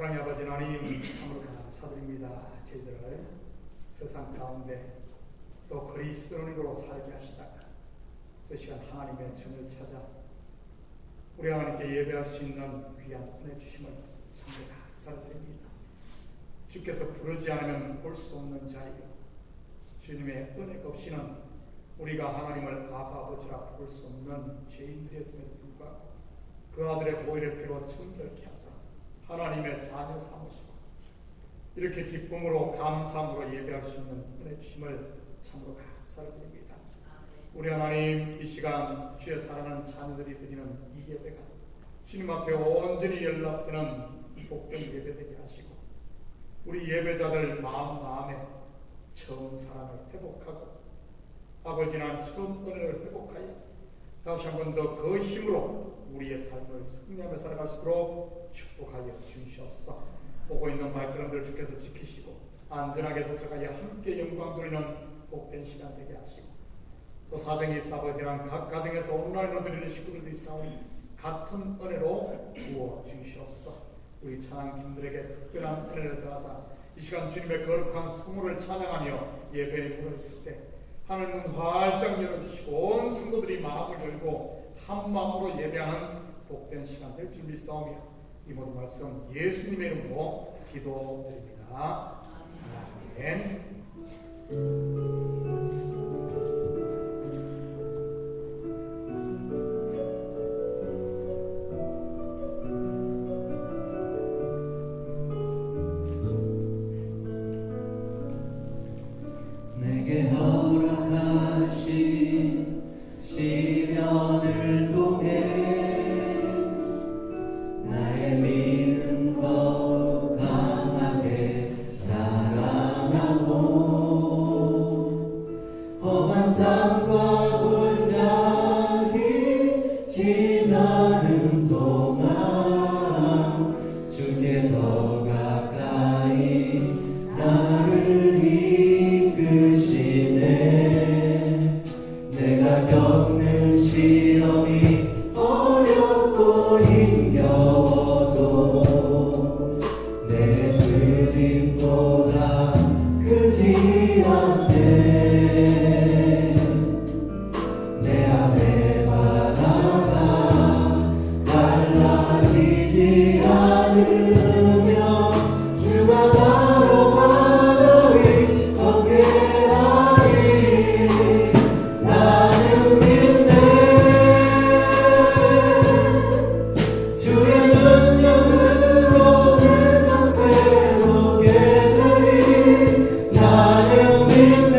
사랑의 아버지 하나님, 참으로 감사드립니다. 저희들을 세상 가운데 또 그리스도인으로 살게 하시다가 그 시간 하나님의 전을 찾아 우리 하나님께 예배할 수 있는 귀한 은혜 주심을 참으로 감사드립니다. 주께서 부르지 않으면 볼 수 없는 자리요, 주님의 은혜가 없이는 우리가 하나님을 아바 아버지라 부를 수 없는 죄인들이었음에도 불구하고 그 아들의 보혈의 피로 정결케 하사 하나님의 자녀 삼으시고 이렇게 기쁨으로 감사함으로 예배할 수 있는 은혜 주심을 참으로 감사드립니다. 우리 하나님, 이 시간 주의 사랑하는 자녀들이 드리는 이 예배가 주님 앞에 온전히 연락되는 복된 예배되게 하시고 우리 예배자들 마음에 처음 사랑을 회복하고 아버지는 처음 은혜를 회복하여 다시 한 번 더 그 힘으로 우리의 삶을 승리하며 살아갈 수 있도록 축복하여 주시옵소서. 오고 있는 발걸음들 주께서 지키시고 안전하게 도착하여 함께 영광 돌리는 복된 시간 되게 하시고 또 사정이 있어 아버지랑 각 가정에서 온라인으로 드리는 식구들도 있사오니 같은 은혜로 부어 주시옵소서. 우리 찬양팀들에게 특별한 은혜를 더하사 이 시간 주님의 거룩한 성물을 찬양하며 예배에 문을 열 때 하늘문 활짝 열어주시고 온 성도들이 마음을 열고 한 마음으로 예배하는 복된 시간 될 줄 믿사오며 이 모든 말씀 예수님의 이름으로 기도드립니다. 아멘. 내게 허락하신 시련을 통해 나의 믿음 더욱 강하게 자라나고 험한 삶과 골짜기 지나는 동안 주께 더 가까이 나를 이끄시네. 내가 겪는 시험이 어렵고 힘겨워도 내 주님보다 크지 않네. 내 앞에 바다가 갈라지지 않으며 주가 나로 바다 위 걷게 하리. 나는 믿네. 주의 능력으로 내 삶 새롭게 되리. 나는 믿네.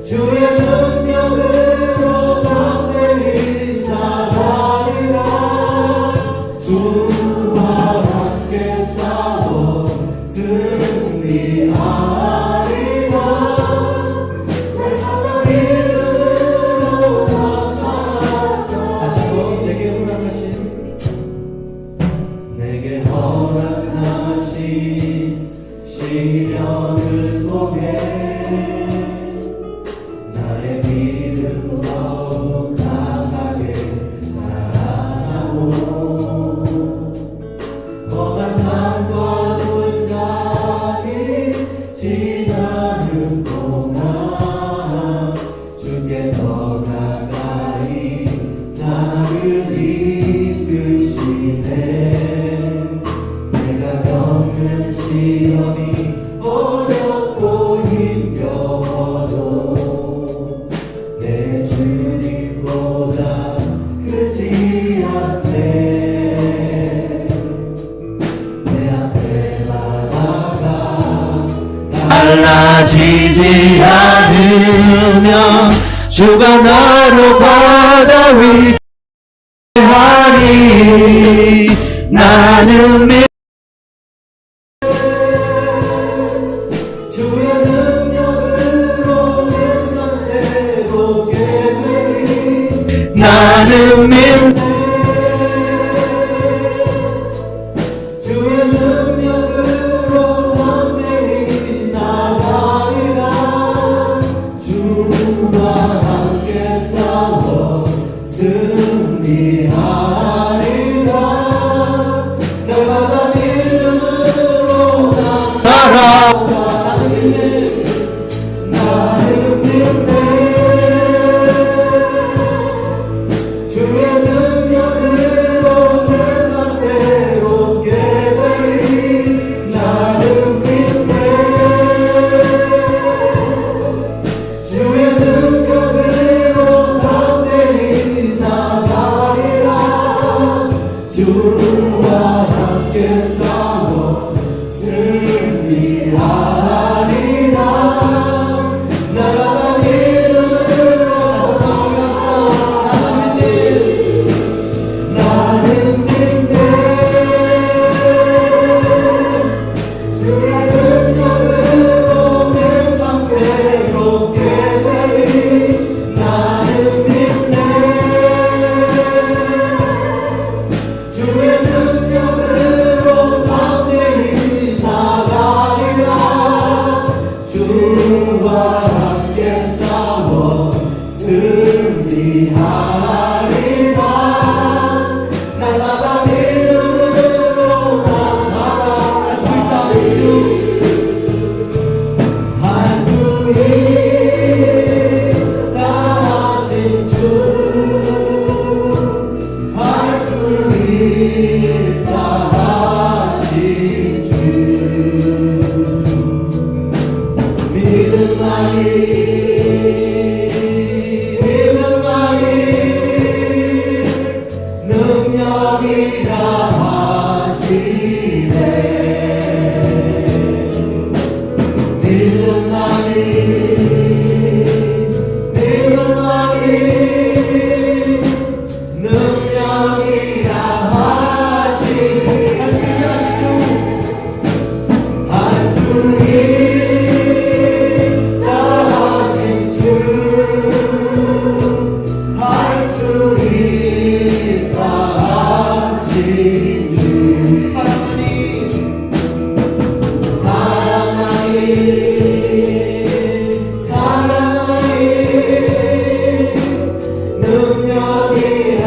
주의 능력으로 담대히 나가리라. 주와 함께 싸워 승리하리라. 날마다 믿음으로 나서라. 다시 한번 내게 허락하신 시련을 통해 나의 믿음 더욱 강하게 자라나고 험한 삶과 골짜기 지나는 동안 주께 더 가까이 나를 이끄시네. 내가 겪는 시험이 어렵고 힘겨워도 내 주님보다 크지 않네. 내 앞에 바다가 갈라지지 않으며 주가 나로 바다 위 하리. 나는 주의 능력으로 내 삶 새롭게 되리. 나는 믿네. 주의 능력으로 담대히 나가리라. 주와 함께 싸워 승리하리라. 주와 함께 싸워 승리하리라. 나라가 믿음으로 다시 통해서 나는 믿네. 주의 능력으로 내 삶 새롭게 되리. 나는 믿네. 주의 능력으로 담대히 나가리라. 주와 함께 싸워 승리하리라. 나라가 믿음으로 나 살아갈 수 있다. 할 수 있다 하신 주, 할 수 있다 하신 주. 믿음만이 능력이라 하시네. 믿음만이 능력이라 하시네. 할 수 있다 하신 주, 할 수 있다 하신 주. 사랑하니 능력이라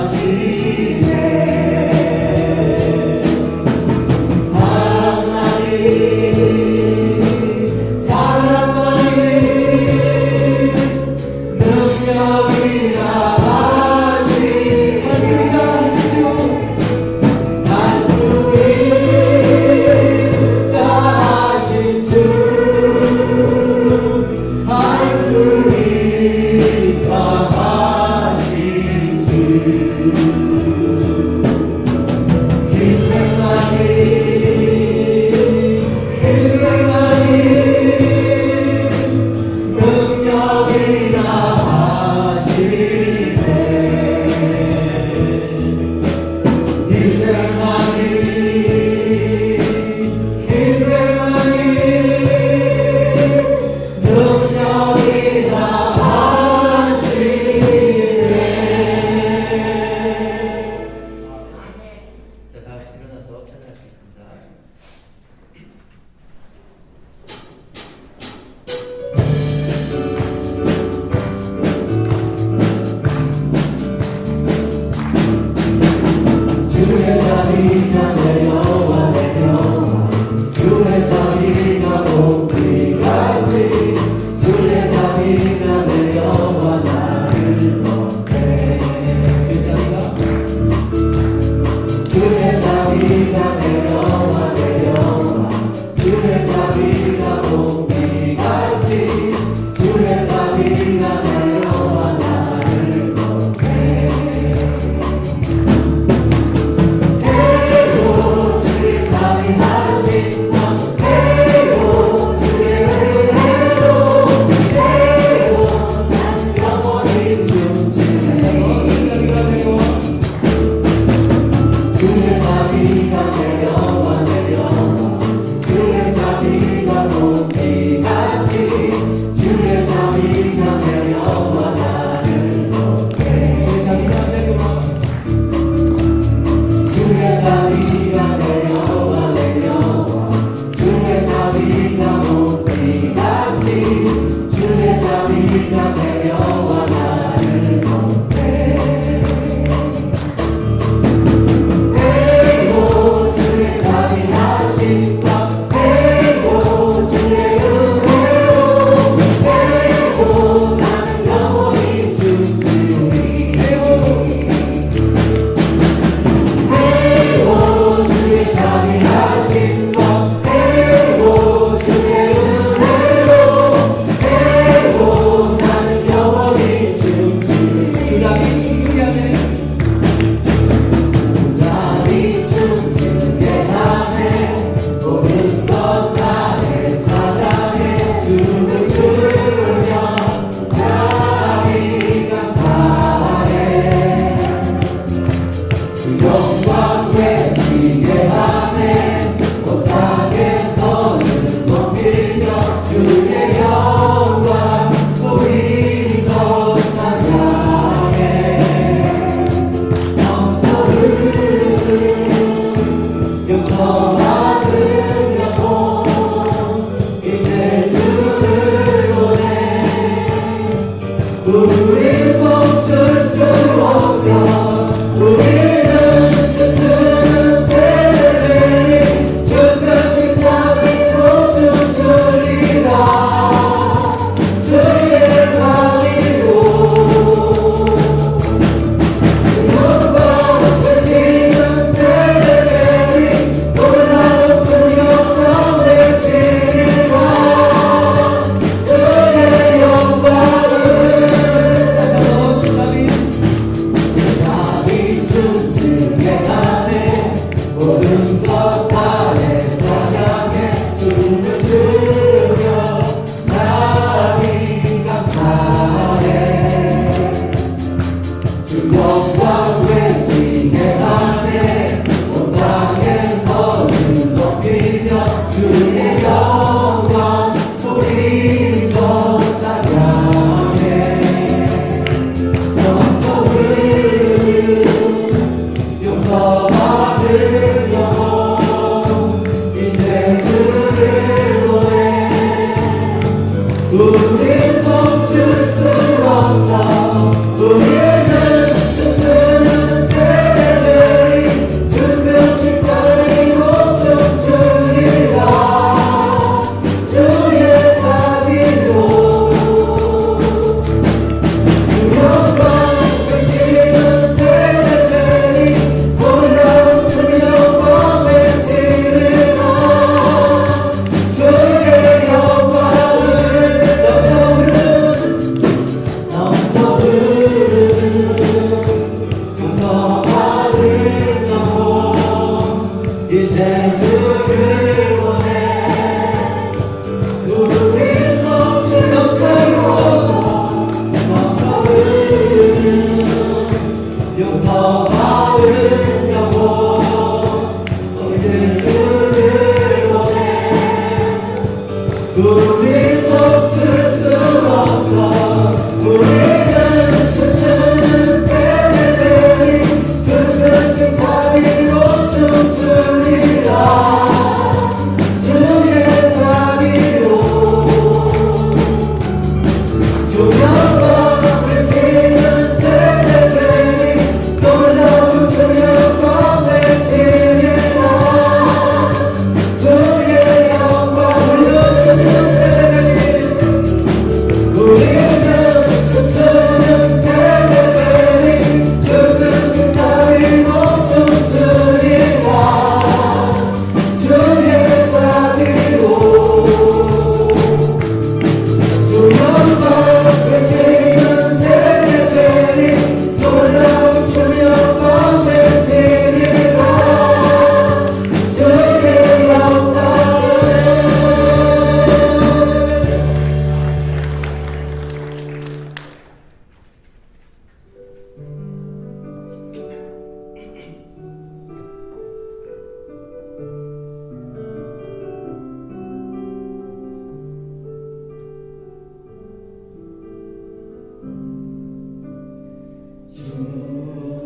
하시네. 사랑하니 능력이라 하시네. 할 수 있다 하신 주, 우리는 춤추는 새들이 주변식 다니고 춤추리라. 주의 자비로 주영광 외치는 새들이 놀라운 주영광 외치리라. 주의 영광을 자비 춤추게 하네. 모든 것 아래 찬양해. 춤을 추며 자비 감사해. 주 영광 외치게 하네. 온 땅에서 주 높이며 주의 영광 소리쳐 찬양해. 넘쳐 흐르는 용서받을 영혼 이제 주를 보내. 우린 멈출 수 없어. 우리는 춤추는 새들이 주변식 자리로 춤추리라. 주의 자비로 주영광 외치는 새들이 놀라운 주영광 외치리라. 주의 영광을 넘쳐 흐르는 용서받은 영혼 이제 주를 보내. 우린 멈출 수 없어. 넘쳐 흐르는 용서받은 영혼 이제 주를 보내. 우린 멈출 수 없어. 우리는 춤추는 새들이 주변식 자비로 춤추리라. 주의 자비로 주영광 외치는 새들이 놀라운 주영광 외치리라. 주의 영광을 춤추는 새들이 우리는 춤추는 새들이 주변식 자비로 춤추리라. 주의 자비로 주영광 외치는 새들이 놀라운 주영광 외치리라. 주의 영광을 주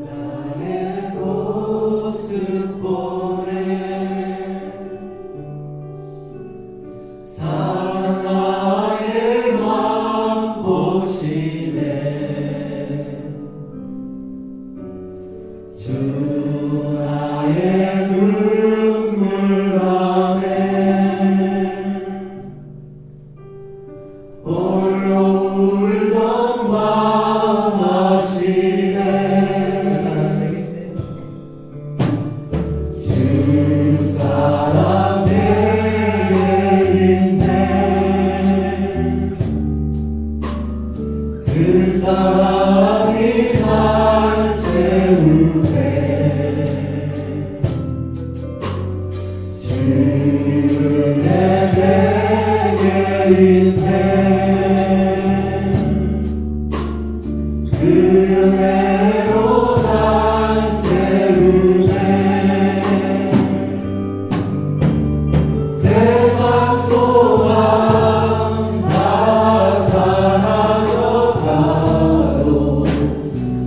나의 모습 보네. 사랑 나의 맘 보시네. 주 나의 눈물 안에 홀로 울던 맘 아시네. 주 사랑 내게 있네. 그 사랑이 날 채우네. 주는 내게 있네. 그 은혜로 날 세우네. 세상 소망 다 사라져가도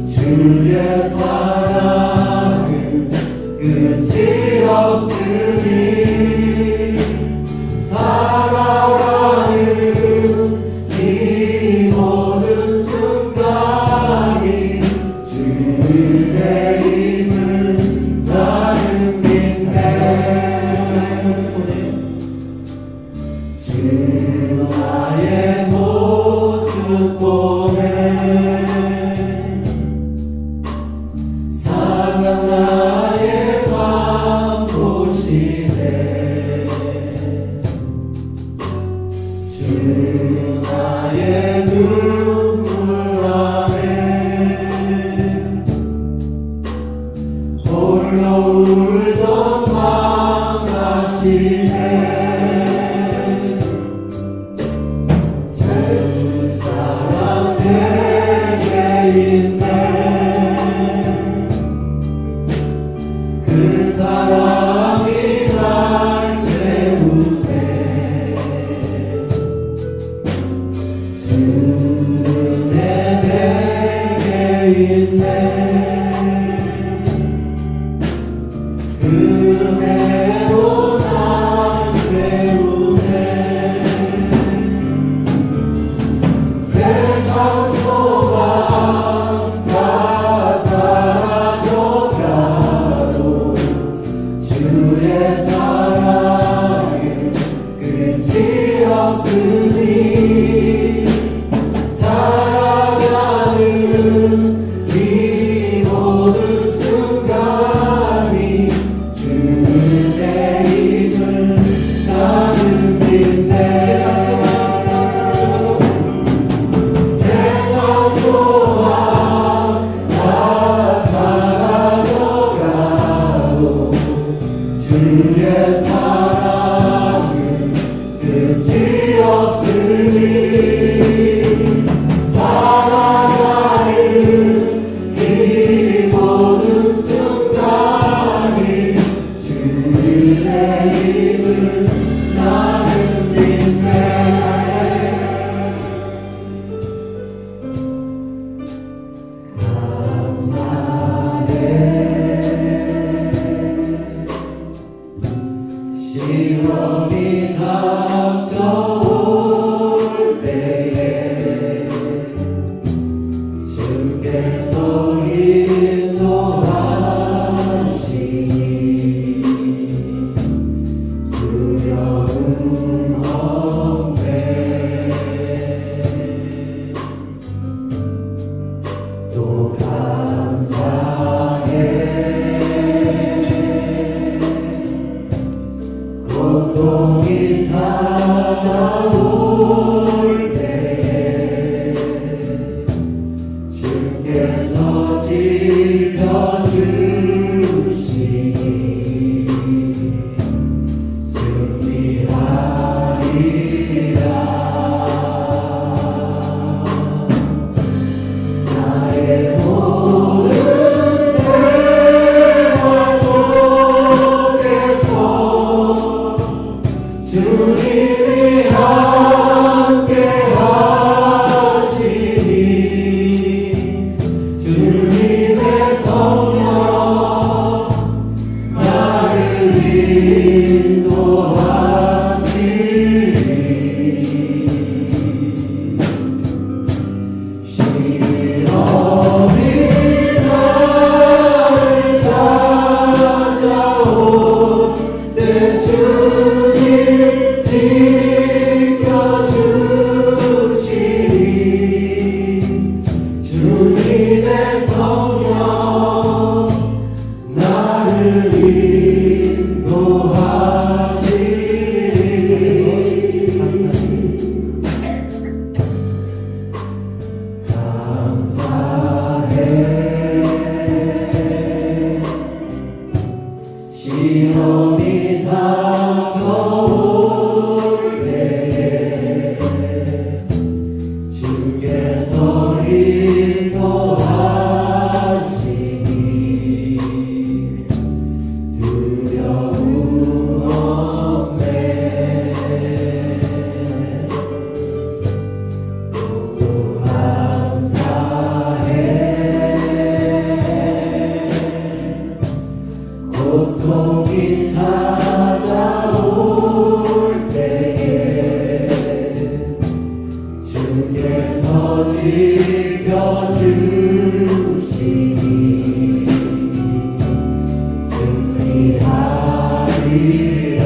주의 사랑은 끝이 없으니 살아가는 홀로 울던 맘 다시네 제주 사랑 내게 있네 그 사랑이 날 채우네 주는 내게 있네 그대로 날 세우네 세상 소망 다 사라져가도 주의 사랑은 끝이 없으니 살아가는 이 모든 순간이 주의 힘을 나는 믿네 세상 소망 다 사라져가도 주의 사랑은 끝이 없으니 살아가는 이 모든 순간이 주의 힘을 나는 믿네 시험이 닥쳐올 때에 주께서 인도하시니 두려움 없네 또 감사해 고통이 찾아올 때에 주께서 지켜주시니 승리하리라 나의 모든 생활 속에서 주님이 함께 하시니 주님의 성령 나를 인도하시니 시험이 나를 찾아올 때 주님 지켜주시니 주님의 성령 나를 인도하시니 감사해 시험이 닥쳐올 때에 주께서 인도하시니 두려움 없네 또 감사해 고통이 찾아올 때에 주께서 지켜주시니 승리하리라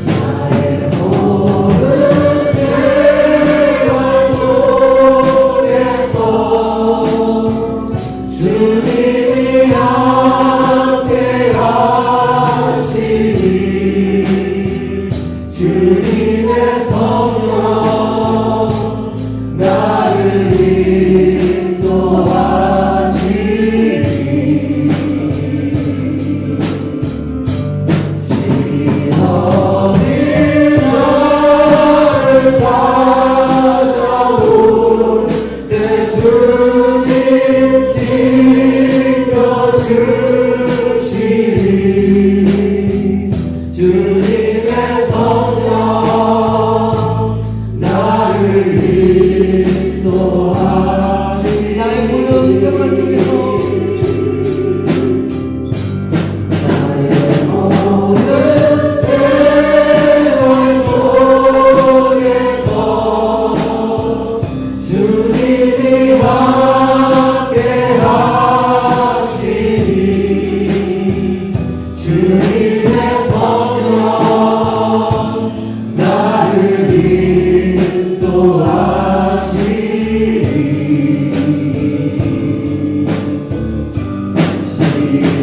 나의 모든 생활 속에서 주님 지켜주시리 주님의 성령 나를 인도하시리 나의 모든 생활 속에서 나의 모든 생활 속에서 주님이 함께 하시니 주님의 성령 나를 인도하시니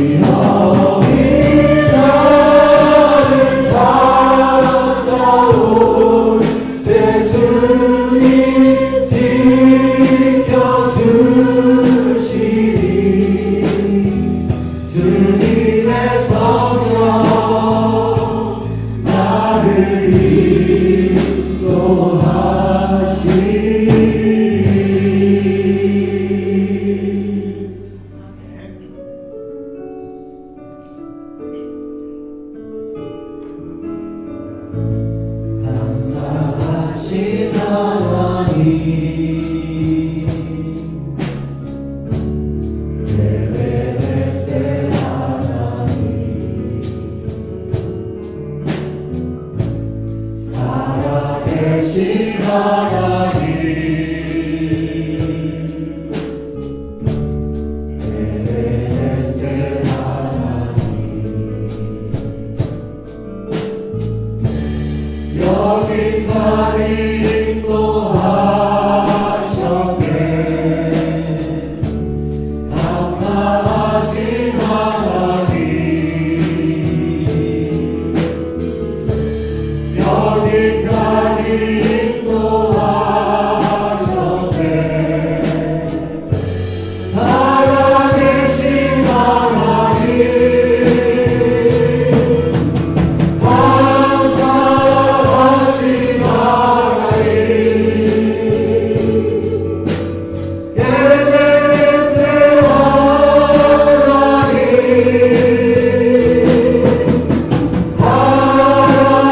시험이 나를 찾아올 때 주님 지켜주시니 주님의 성령 나를 인도하시니 감사하신 하나님 예배드세 하나님 살아계신 하나님 예배드세 하나님 여기까지 인도하셨네 감사하신 하나님 여기까지 인도하셨네 살아계신 하나님 감사하신 하나님 예배드세 하나님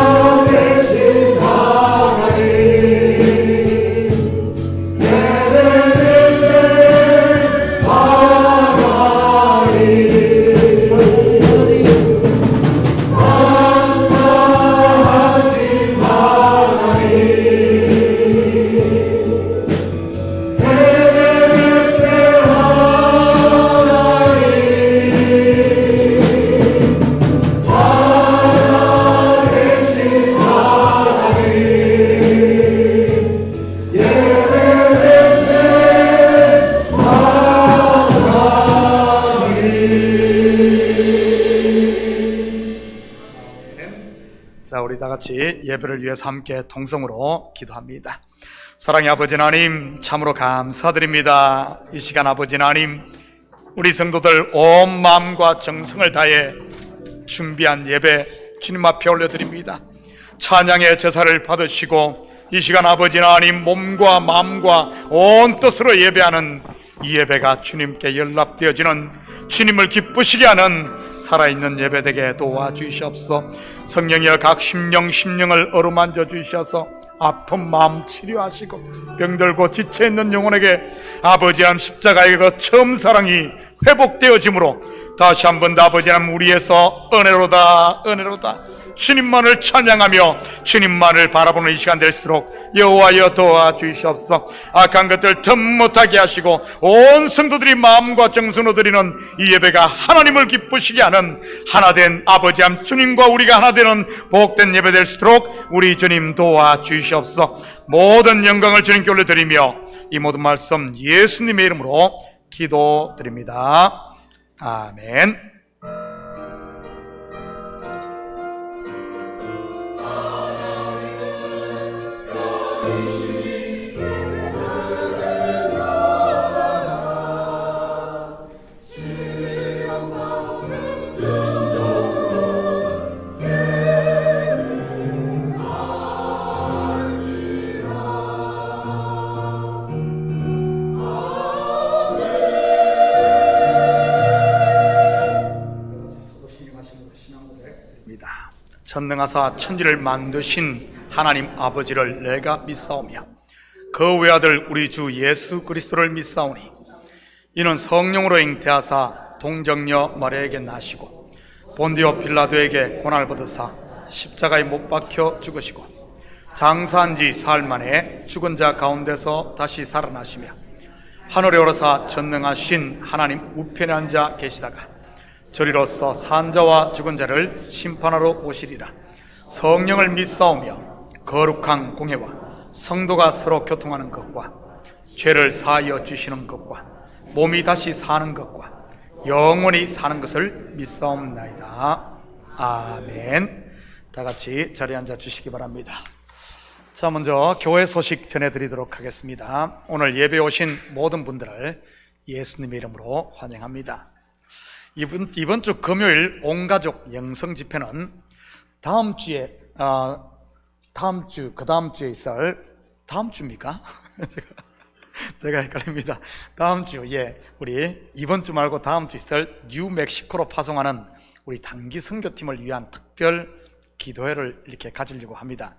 살아계신 하나님 예배드세 하나님 감사하신 하나님 예배드세 하나님 살아계신 하나님 예배드세 자, 우리 다 같이 예배를 위해서 함께 동성으로 기도합니다. 사랑의 아버지 하나님, 참으로 감사드립니다. 이 시간 아버지 하나님, 우리 성도들 온 마음과 정성을 다해 준비한 예배 주님 앞에 올려드립니다. 찬양의 제사를 받으시고 이 시간 아버지 하나님 몸과 마음과 온 뜻으로 예배하는 이 예배가 주님께 연락되어지는 주님을 기쁘시게 하는 살아있는 예배되게 도와주시옵소서. 성령이여 각 심령을 어루만져 주셔서 아픈 마음 치료하시고 병들고 지쳐있는 영혼에게 아버지 하나님 십자가의 그 처음 사랑이 회복되어짐으로 다시 한번 더 아버지 하나님 우리에서 은혜로다 주님만을 찬양하며 주님만을 바라보는 이 시간 될수록 여호와여 도와주시옵소서. 악한 것들 틈 못하게 하시고 온 성도들이 마음과 정성으로 드리는 이 예배가 하나님을 기쁘시게 하는 하나된 아버지 하나님 주님과 우리가 하나 되는 복된 예배 될수록 우리 주님 도와주시옵소서. 모든 영광을 주님께 올려드리며 이 모든 말씀 예수님의 이름으로 기도드립니다. 아멘. 전능하사 천지를 만드신 하나님 아버지를 내가 믿사오며 그 외아들 우리 주 예수 그리스도를 믿사오니 이는 성령으로 잉태하사 동정녀 마리아에게 나시고 본디오 빌라도에게 고난을 받으사 십자가에 못 박혀 죽으시고 장사한 지 사흘 만에 죽은 자 가운데서 다시 살아나시며 하늘에 오르사 전능하신 하나님 우편에 앉아 계시다가 저리로서 산 자와 죽은 자를 심판하러 오시리라. 성령을 믿사오며 거룩한 공회와 성도가 서로 교통하는 것과 죄를 사하여 주시는 것과 몸이 다시 사는 것과 영원히 사는 것을 믿사옵나이다. 아멘. 다 같이 자리에 앉아 주시기 바랍니다. 자, 먼저 교회 소식 전해드리도록 하겠습니다. 오늘 예배 오신 모든 분들을 예수님의 이름으로 환영합니다. 이번 주 금요일 온가족 영성 집회는 다음 주에 그 다음 주에 있을 다음 주입니까? 제가 헷갈립니다. 다음 주, 우리 이번 주 말고 다음 주 있을 뉴멕시코로 파송하는 우리 단기 선교팀을 위한 특별 기도회를 이렇게 가지려고 합니다.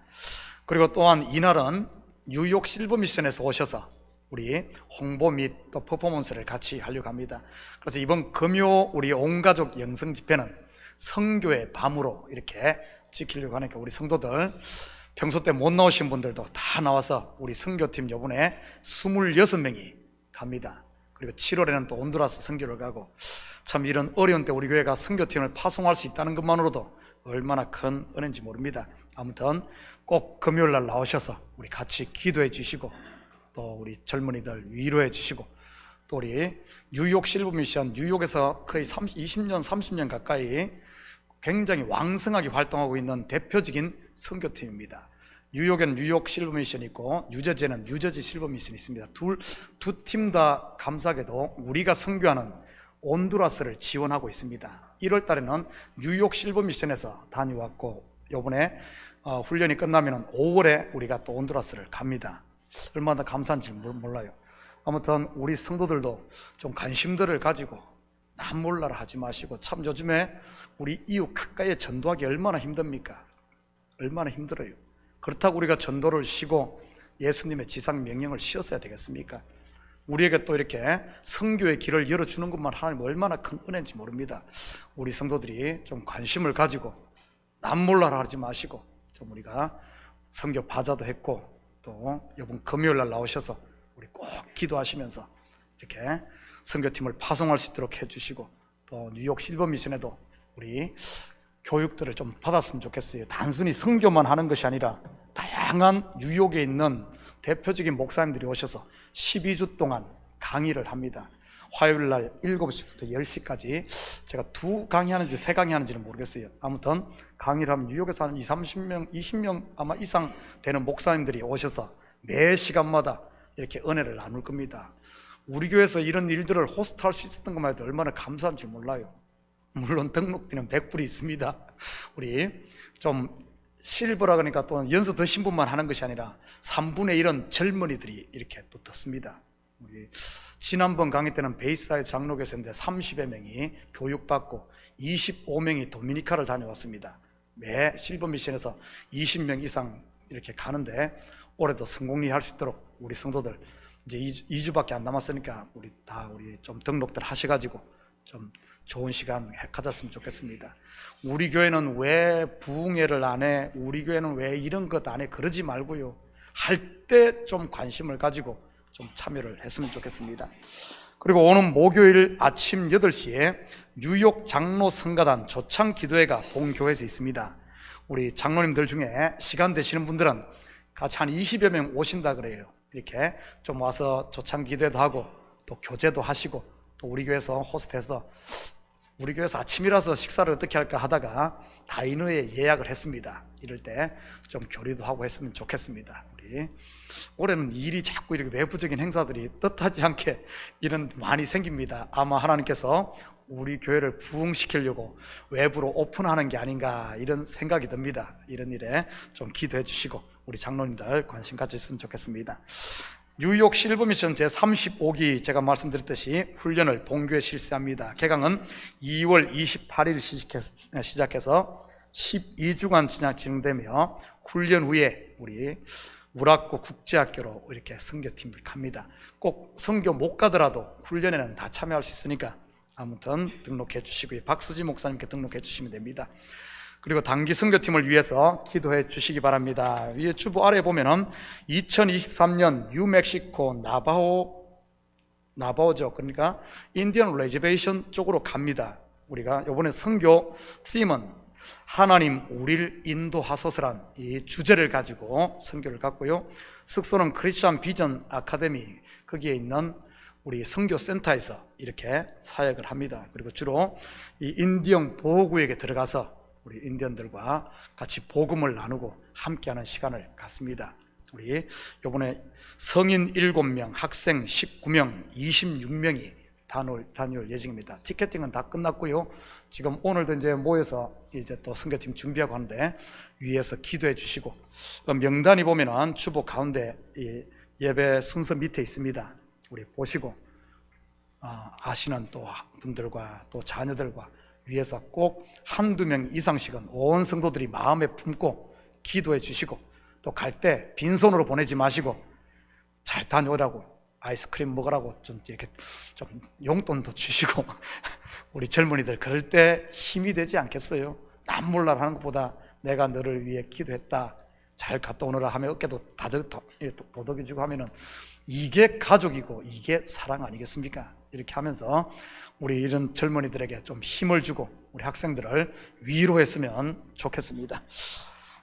그리고 또한 이날은 뉴욕 실버 미션에서 오셔서 우리 홍보 및 또 퍼포먼스를 같이 하려고 합니다. 그래서 이번 금요 우리 온가족 영성 집회는 선교의 밤으로 이렇게 지키려고 하니까 우리 성도들 평소 때 못 나오신 분들도 다 나와서 우리 선교팀 요번에 26명이 갑니다. 그리고 7월에는 또 온두라스 선교를 가고, 참 이런 어려운 때 우리 교회가 선교팀을 파송할 수 있다는 것만으로도 얼마나 큰 은혜인지 모릅니다. 아무튼 꼭 금요일 날 나오셔서 우리 같이 기도해 주시고 또 우리 젊은이들 위로해 주시고, 또 우리 뉴욕 실버 미션, 뉴욕에서 거의 20년 30년 가까이 굉장히 왕성하게 활동하고 있는 대표적인 선교팀입니다. 뉴욕에는 뉴욕 실버 미션이 있고 뉴저지에는 뉴저지 실버 미션이 있습니다. 두 팀 다 감사하게도 우리가 선교하는 온두라스를 지원하고 있습니다. 1월 달에는 뉴욕 실버 미션에서 다녀왔고, 요번에 훈련이 끝나면 5월에 우리가 또 온두라스를 갑니다. 얼마나 감사한지 몰라요. 아무튼 우리 성도들도 좀 관심들을 가지고 남 몰라라 하지 마시고, 참 요즘에 우리 이웃 가까이에 전도하기 얼마나 힘듭니까? 얼마나 힘들어요. 그렇다고 우리가 전도를 쉬고 예수님의 지상 명령을 쉬었어야 되겠습니까? 우리에게 또 이렇게 선교의 길을 열어주는 것만 하나님 얼마나 큰 은혜인지 모릅니다. 우리 성도들이 좀 관심을 가지고 남 몰라라 하지 마시고, 좀 우리가 선교 바자도 했고 또 이번 금요일 날 나오셔서 우리 꼭 기도하시면서 이렇게 선교팀을 파송할 수 있도록 해주시고, 또 뉴욕 실버 미션에도 우리 교육들을 좀 받았으면 좋겠어요. 단순히 선교만 하는 것이 아니라 다양한 뉴욕에 있는 대표적인 목사님들이 오셔서 12주 동안 강의를 합니다. 화요일 날 7시부터 10시까지 제가 2강의 하는지 3강의 하는지는 모르겠어요. 아무튼 강의를 하면 뉴욕에서 한 30명, 20명 아마 이상 되는 목사님들이 오셔서 매 시간마다 이렇게 은혜를 나눌 겁니다. 우리 교회에서 이런 일들을 호스트할 수 있었던 것만 해도 얼마나 감사한지 몰라요. 물론 등록비는 100불이 있습니다. 우리 좀 실버라 그러니까 또 연수 드신 분만 하는 것이 아니라 3분의 1은 젊은이들이 이렇게 또 듣습니다. 우리 지난번 강의 때는 베이사의 장로교회인데 30여 명이 교육받고 25명이 도미니카를 다녀왔습니다. 매 실버 미션에서 20명 이상 이렇게 가는데, 올해도 성공리 할 수 있도록 우리 성도들 이제 2주밖에 안 남았으니까 우리 좀 등록들 하셔가지고 좀 좋은 시간 가졌으면 좋겠습니다. 우리 교회는 왜 부흥회를 안 해? 우리 교회는 왜 이런 것 안 해? 그러지 말고요, 할 때 좀 관심을 가지고 좀 참여를 했으면 좋겠습니다. 그리고 오는 목요일 아침 8시에 뉴욕 장로 성가단 조창 기도회가 본교회에서 있습니다. 우리 장로님들 중에 시간 되시는 분들은 같이 한 20여 명 오신다 그래요. 이렇게 좀 와서 조창 기도회도 하고 또 교제도 하시고, 또 우리 교회에서 호스트해서 우리 교회에서 아침이라서 식사를 어떻게 할까 하다가 다이너에 예약을 했습니다. 이럴 때 좀 교류도 하고 했으면 좋겠습니다. 우리 올해는 일이 자꾸 이렇게 외부적인 행사들이 뜻하지 않게 이런 많이 생깁니다. 아마 하나님께서 우리 교회를 부흥시키려고 외부로 오픈하는 게 아닌가 이런 생각이 듭니다. 이런 일에 좀 기도해 주시고 우리 장로님들 관심 가졌으면 좋겠습니다. 뉴욕 실버미션 제35기 제가 말씀드렸듯이 훈련을 본교에 실시합니다. 개강은 2월 28일 시작해서 12주간 진행되며 훈련 후에 우리 우라코 국제학교로 이렇게 선교팀을 갑니다. 꼭 선교 못 가더라도 훈련에는 다 참여할 수 있으니까 아무튼 등록해 주시고요. 박수지 목사님께 등록해 주시면 됩니다. 그리고 단기 선교팀을 위해서 기도해 주시기 바랍니다. 위에 주보 아래 보면은 2023년 뉴멕시코 나바오죠. 그러니까 인디언 레저베이션 쪽으로 갑니다. 우리가 이번에 선교 팀은 하나님 우리를 인도하소서란 이 주제를 가지고 선교를 갔고요. 숙소는 크리스천 비전 아카데미 거기에 있는 우리 선교센터에서 이렇게 사역을 합니다. 그리고 주로 이 인디언 보호구역에 들어가서 우리 인디언들과 같이 복음을 나누고 함께하는 시간을 갖습니다. 우리 이번에 성인 7명, 학생 19명, 26명이 다녀올 예정입니다. 티켓팅은 다 끝났고요. 지금 오늘도 이제 모여서 이제 또 선교팀 준비하고 하는데 위에서 기도해 주시고, 명단이 보면은 주보 가운데 이 예배 순서 밑에 있습니다. 우리 보시고 아시는 또 분들과 또 자녀들과 위해서 꼭 한두 명 이상씩은 온 성도들이 마음에 품고 기도해 주시고, 또 갈 때 빈손으로 보내지 마시고 잘 다녀오라고, 아이스크림 먹으라고 좀 이렇게 좀 용돈도 주시고 우리 젊은이들 그럴 때 힘이 되지 않겠어요? 남몰라 하는 것보다 내가 너를 위해 기도했다, 잘 갔다 오너라 하면 어깨도 도덕해주고 하면은 이게 가족이고 이게 사랑 아니겠습니까? 이렇게 하면서 우리 이런 젊은이들에게 좀 힘을 주고 우리 학생들을 위로했으면 좋겠습니다.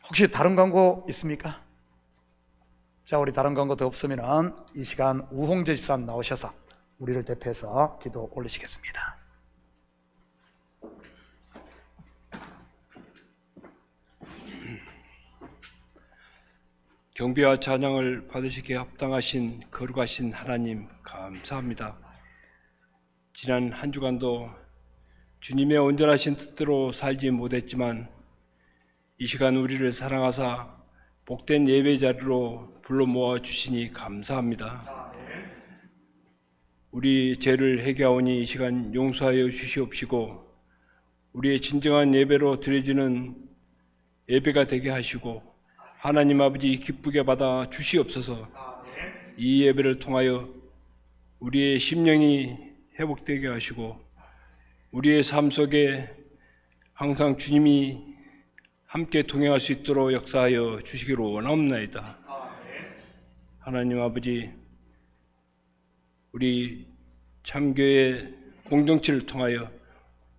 혹시 다른 광고 있습니까? 자, 우리 다른 광고 더 없으면 이 시간 우홍재 집사님 나오셔서 우리를 대표해서 기도 올리시겠습니다. 경배와 찬양을 받으시기에 합당하신 거룩하신 하나님 감사합니다. 지난 한 주간도 주님의 온전하신 뜻대로 살지 못했지만 이 시간 우리를 사랑하사 복된 예배 자리로 불러 모아 주시니 감사합니다. 우리 죄를 회개하오니 이 시간 용서하여 주시옵시고 우리의 진정한 예배로 드려지는 예배가 되게 하시고 하나님 아버지 기쁘게 받아 주시옵소서. 이 예배를 통하여 우리의 심령이 회복되게 하시고 우리의 삶 속에 항상 주님이 함께 동행할 수 있도록 역사하여 주시기로 원하옵나이다. 하나님 아버지, 우리 참교회 공동체를 통하여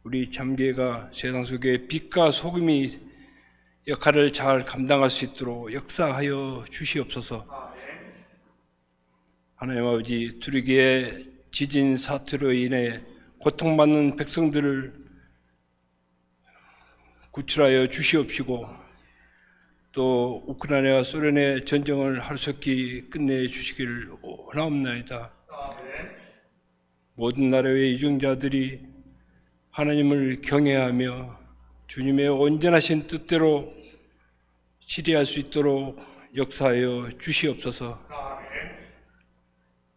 우리 참교회가 세상 속에 빛과 소금이 역할을 잘 감당할 수 있도록 역사하여 주시옵소서. 하나님 아버지, 두르기의 지진 사태로 인해 고통받는 백성들을 구출하여 주시옵시고 또 우크라이나와 소련의 전쟁을 하루속히 끝내 주시기를 원하옵나이다. 모든 나라의 이중자들이 하나님을 경외하며 주님의 온전하신 뜻대로 치리할 수 있도록 역사하여 주시옵소서.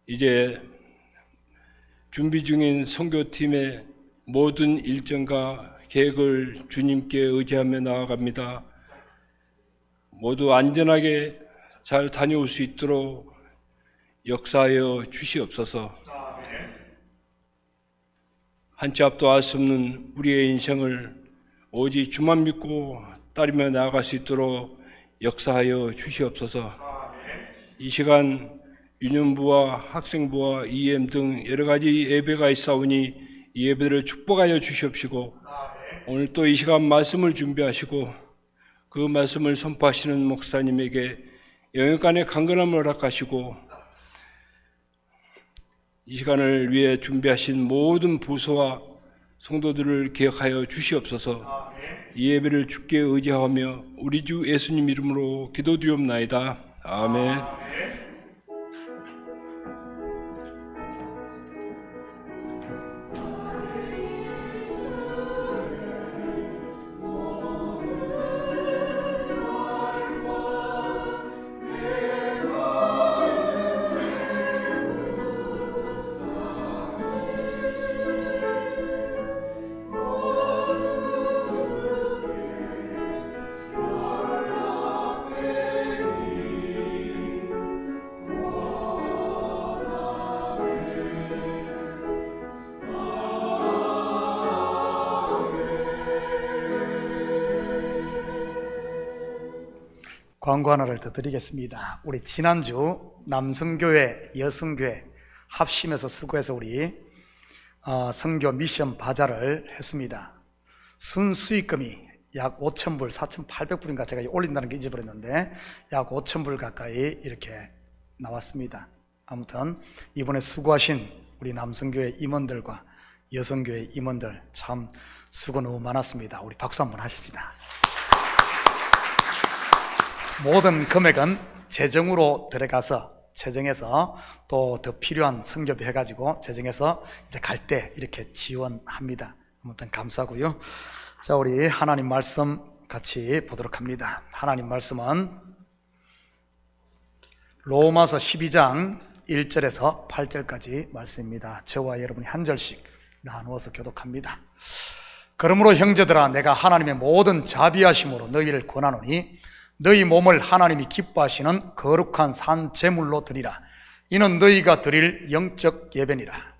이제 준비 중인 선교팀의 모든 일정과 계획을 주님께 의지하며 나아갑니다. 모두 안전하게 잘 다녀올 수 있도록 역사하여 주시옵소서. 한 치 앞도 알 수 없는 우리의 인생을 오직 주만 믿고 따르며 나아갈 수 있도록 역사하여 주시옵소서. 이 시간 유년부와 학생부와 EM 등 여러 가지 예배가 있사오니 이 예배를 축복하여 주시옵시고 오늘 또 이 시간 말씀을 준비하시고 그 말씀을 선포하시는 목사님에게 영역간의 강건함을 허락하시고 이 시간을 위해 준비하신 모든 부서와 성도들을 기억하여 주시옵소서. 이 예배를 주께 의지하며 우리 주 예수님 이름으로 기도드리옵나이다. 아멘. 광고 하나를 더 드리겠습니다. 우리 지난주 남성교회, 여성교회 합심해서 수고해서 우리 선교 미션 바자를 했습니다. 순수익금이 약 5,000불, 4,800불인가 제가 올린다는 게 잊어버렸는데 약 5,000불 가까이 이렇게 나왔습니다. 아무튼 이번에 수고하신 우리 남성교회 임원들과 여성교회 임원들 참 수고 너무 많았습니다. 우리 박수 한번 하십시다. 모든 금액은 재정으로 들어가서 재정에서 또 더 필요한 선교비 해가지고 재정에서 이제 갈 때 이렇게 지원합니다. 아무튼 감사하고요. 자, 우리 하나님 말씀 같이 보도록 합니다. 하나님 말씀은 로마서 12장 1절에서 8절까지 말씀입니다. 저와 여러분이 한 절씩 나누어서 교독합니다. 그러므로 형제들아, 내가 하나님의 모든 자비하심으로 너희를 권하노니 너희 몸을 하나님이 기뻐하시는 거룩한 산 제물로 드리라. 이는 너희가 드릴 영적 예배니라.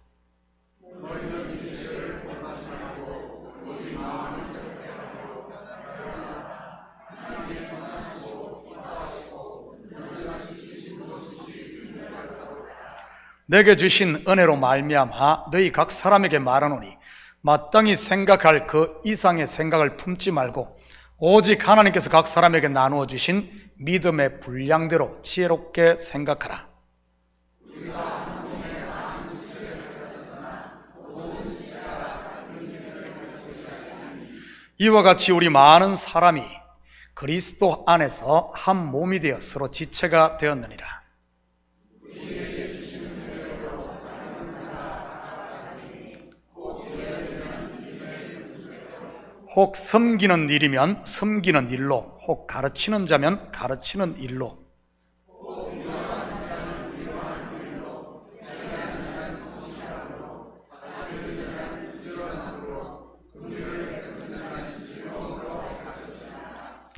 내게 주신 은혜로 말미암아 너희 각 사람에게 말하노니 마땅히 생각할 그 이상의 생각을 품지 말고 오직 하나님께서 각 사람에게 나누어 주신 믿음의 분량대로 지혜롭게 생각하라. 이와 같이 우리 많은 사람이 그리스도 안에서 한 몸이 되어 서로 지체가 되었느니라. 혹 섬기는 일이면 섬기는 일로, 혹 가르치는 자면 가르치는 일로,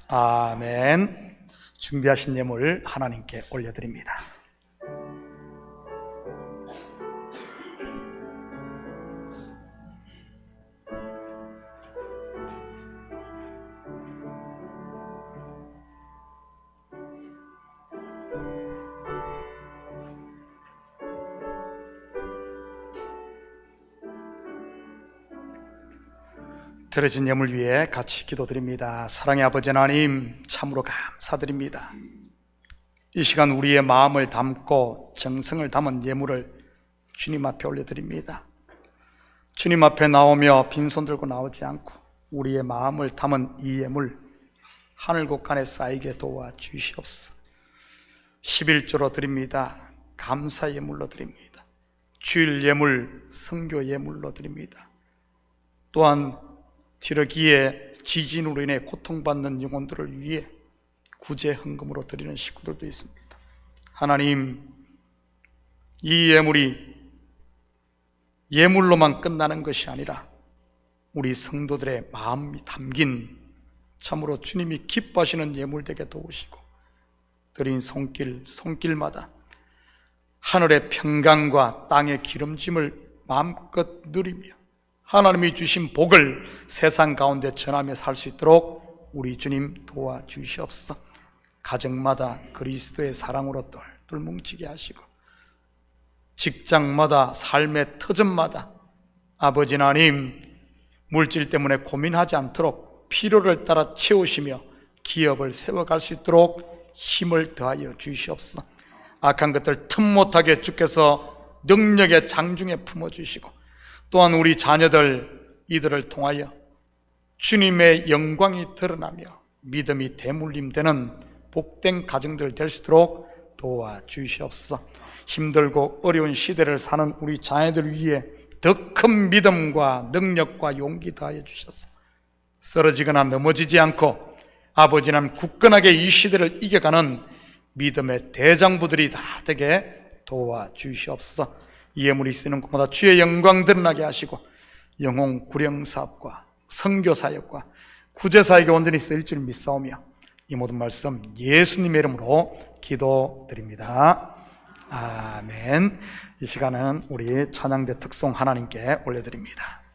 아멘. 준비하신 예물 하나님께 올려드립니다. 드려진 예물 위에 같이 기도드립니다. 사랑의 아버지 하나님, 참으로 감사드립니다. 이 시간 우리의 마음을 담고 정성을 담은 예물을 주님 앞에 올려드립니다. 주님 앞에 나오며 빈손 들고 나오지 않고 우리의 마음을 담은 이 예물 하늘 곳간에 쌓이게 도와주시옵소서. 11조로 드립니다. 감사 예물로 드립니다. 주일 예물, 선교 예물로 드립니다. 또한 티르기의 지진으로 인해 고통받는 영혼들을 위해 구제 헌금으로 드리는 식구들도 있습니다. 하나님, 이 예물이 예물로만 끝나는 것이 아니라 우리 성도들의 마음이 담긴 참으로 주님이 기뻐하시는 예물 되게 도우시고 드린 손길마다 하늘의 평강과 땅의 기름짐을 마음껏 누리며 하나님이 주신 복을 세상 가운데 전하며 살 수 있도록 우리 주님 도와주시옵소서. 가정마다 그리스도의 사랑으로 똘똘 뭉치게 하시고 직장마다 삶의 터전마다 아버지 하나님 물질 때문에 고민하지 않도록 필요를 따라 채우시며 기업을 세워갈 수 있도록 힘을 더하여 주시옵소서. 악한 것들 틈 못하게 주께서 능력의 장중에 품어주시고 또한 우리 자녀들 이들을 통하여 주님의 영광이 드러나며 믿음이 대물림되는 복된 가정들 될 수 있도록 도와주시옵소서. 힘들고 어려운 시대를 사는 우리 자녀들 위해 더 큰 믿음과 능력과 용기 더하여 주셔서 쓰러지거나 넘어지지 않고 아버지는 굳건하게 이 시대를 이겨가는 믿음의 대장부들이 다 되게 도와주시옵소서. 이 예물이 쓰는 곳마다 주의 영광 드러나게 하시고 영혼 구령 사업과 선교 사역과 구제 사역에 온전히 쓰일 줄 믿사오며 이 모든 말씀 예수님의 이름으로 기도드립니다. 아멘. 이 시간은 우리 찬양대 특송 하나님께 올려드립니다.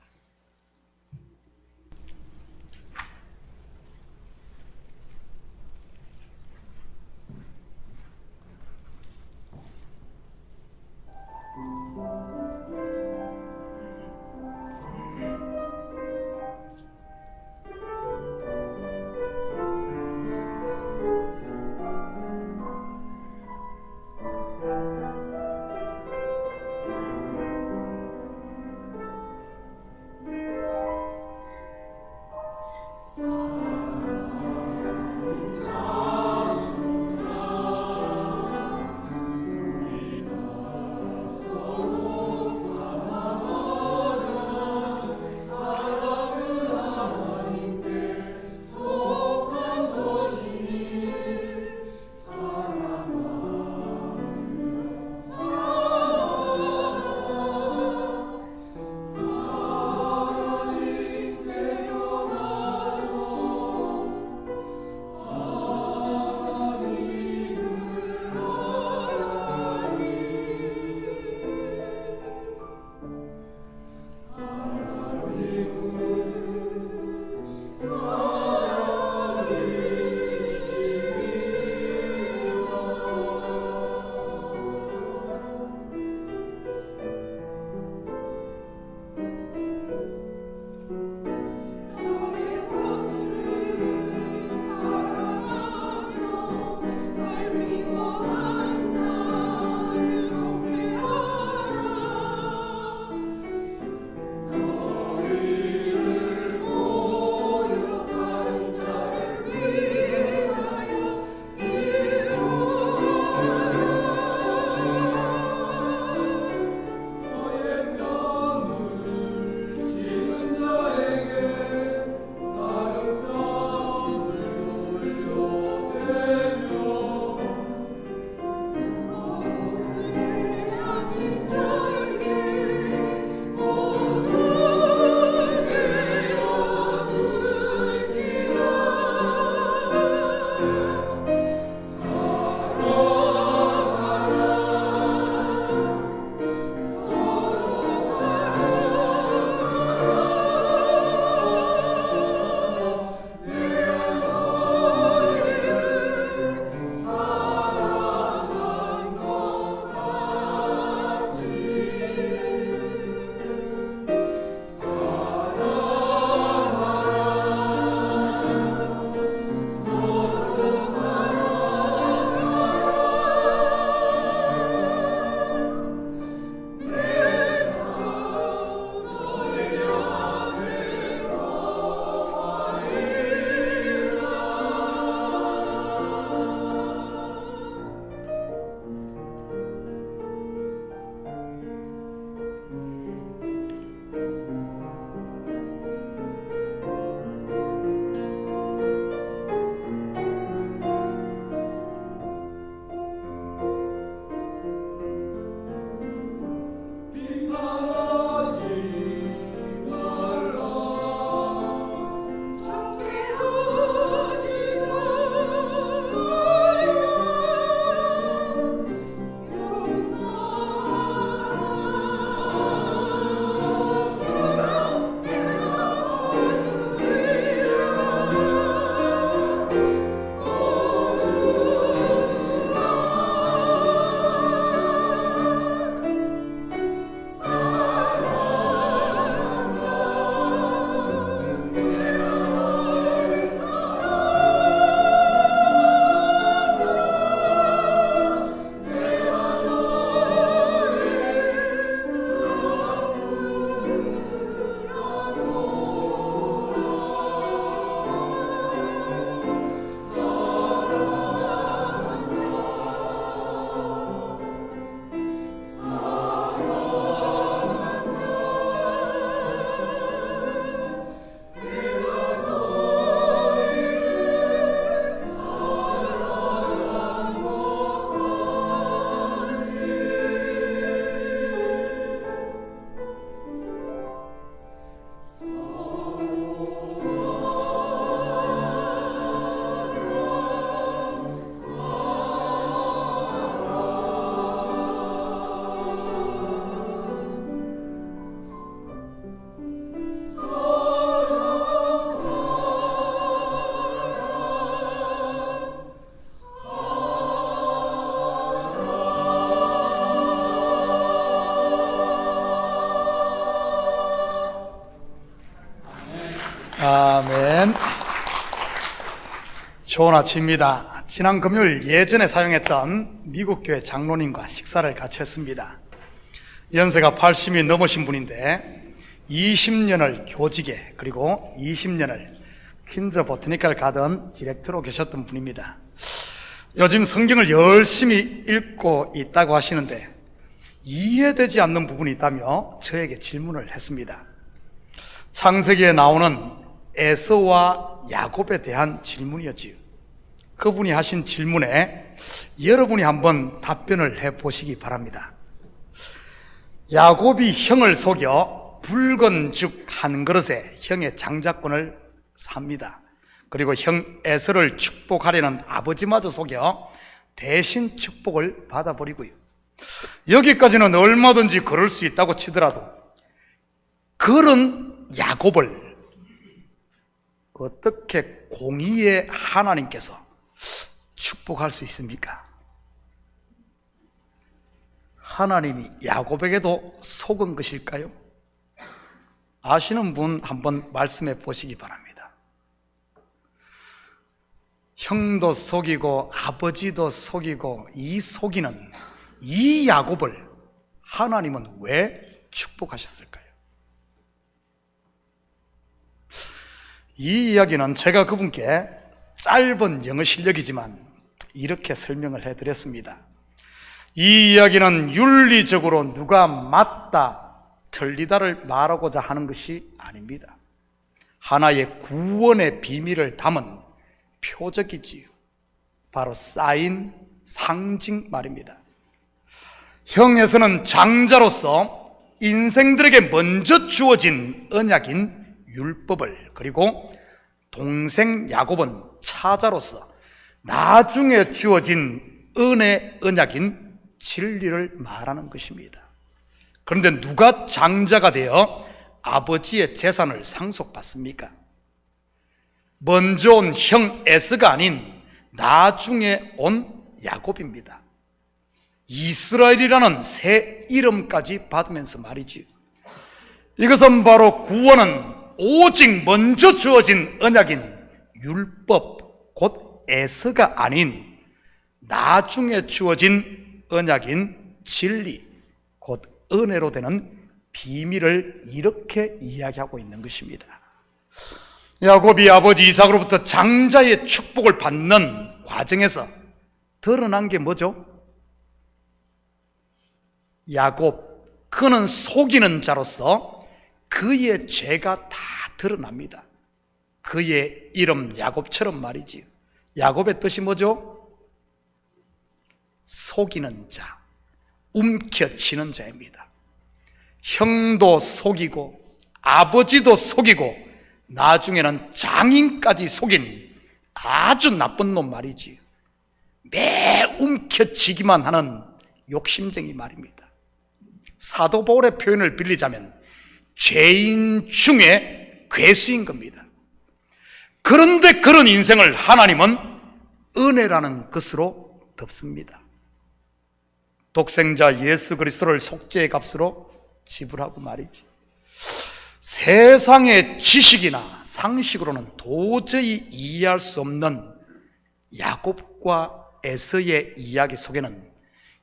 아멘. 좋은 아침입니다. 지난 금요일 예전에 사용했던 미국 교회 장로님과 식사를 같이 했습니다. 연세가 80이 넘으신 분인데 20년을 교직에 그리고 20년을 퀸즈 보타니컬 가든 디렉터로 계셨던 분입니다. 요즘 성경을 열심히 읽고 있다고 하시는데 이해되지 않는 부분이 있다며 저에게 질문을 했습니다. 창세기에 나오는 에서와 야곱에 대한 질문이었지요. 그분이 하신 질문에 여러분이 한번 답변을 해보시기 바랍니다. 야곱이 형을 속여 붉은 죽 한 그릇에 형의 장자권을 삽니다. 그리고 형 에서를 축복하려는 아버지마저 속여 대신 축복을 받아버리고요. 여기까지는 얼마든지 그럴 수 있다고 치더라도 그런 야곱을 어떻게 공의의 하나님께서 축복할 수 있습니까? 하나님이 야곱에게도 속은 것일까요? 아시는 분 한번 말씀해 보시기 바랍니다. 형도 속이고 아버지도 속이고 이 속이는 이 야곱을 하나님은 왜 축복하셨을까요? 이 이야기는 제가 그분께 짧은 영어 실력이지만 이렇게 설명을 해드렸습니다. 이 이야기는 윤리적으로 누가 맞다 틀리다를 말하고자 하는 것이 아닙니다. 하나의 구원의 비밀을 담은 표적이지요. 바로 사인, 상징 말입니다. 형에서는 장자로서 인생들에게 먼저 주어진 언약인 율법을, 그리고 동생 야곱은 차자로서 나중에 주어진 은혜 언약인 진리를 말하는 것입니다. 그런데 누가 장자가 되어 아버지의 재산을 상속받습니까? 먼저 온 형 에서가 아닌 나중에 온 야곱입니다. 이스라엘이라는 새 이름까지 받으면서 말이지. 이것은 바로 구원은 오직 먼저 주어진 언약인 율법, 곧 에서가 아닌 나중에 주어진 언약인 진리, 곧 은혜로 되는 비밀을 이렇게 이야기하고 있는 것입니다. 야곱이 아버지 이삭으로부터 장자의 축복을 받는 과정에서 드러난 게 뭐죠? 야곱, 그는 속이는 자로서 그의 죄가 다 드러납니다. 그의 이름 야곱처럼 말이지요. 야곱의 뜻이 뭐죠? 속이는 자, 움켜쥐는 자입니다. 형도 속이고 아버지도 속이고 나중에는 장인까지 속인 아주 나쁜 놈 말이지요. 매 움켜쥐기만 하는 욕심쟁이 말입니다. 사도 바울의 표현을 빌리자면 죄인 중에 괴수인 겁니다. 그런데 그런 인생을 하나님은 은혜라는 것으로 덮습니다. 독생자 예수 그리스도를 속죄의 값으로 지불하고 말이지. 세상의 지식이나 상식으로는 도저히 이해할 수 없는 야곱과 에서의 이야기 속에는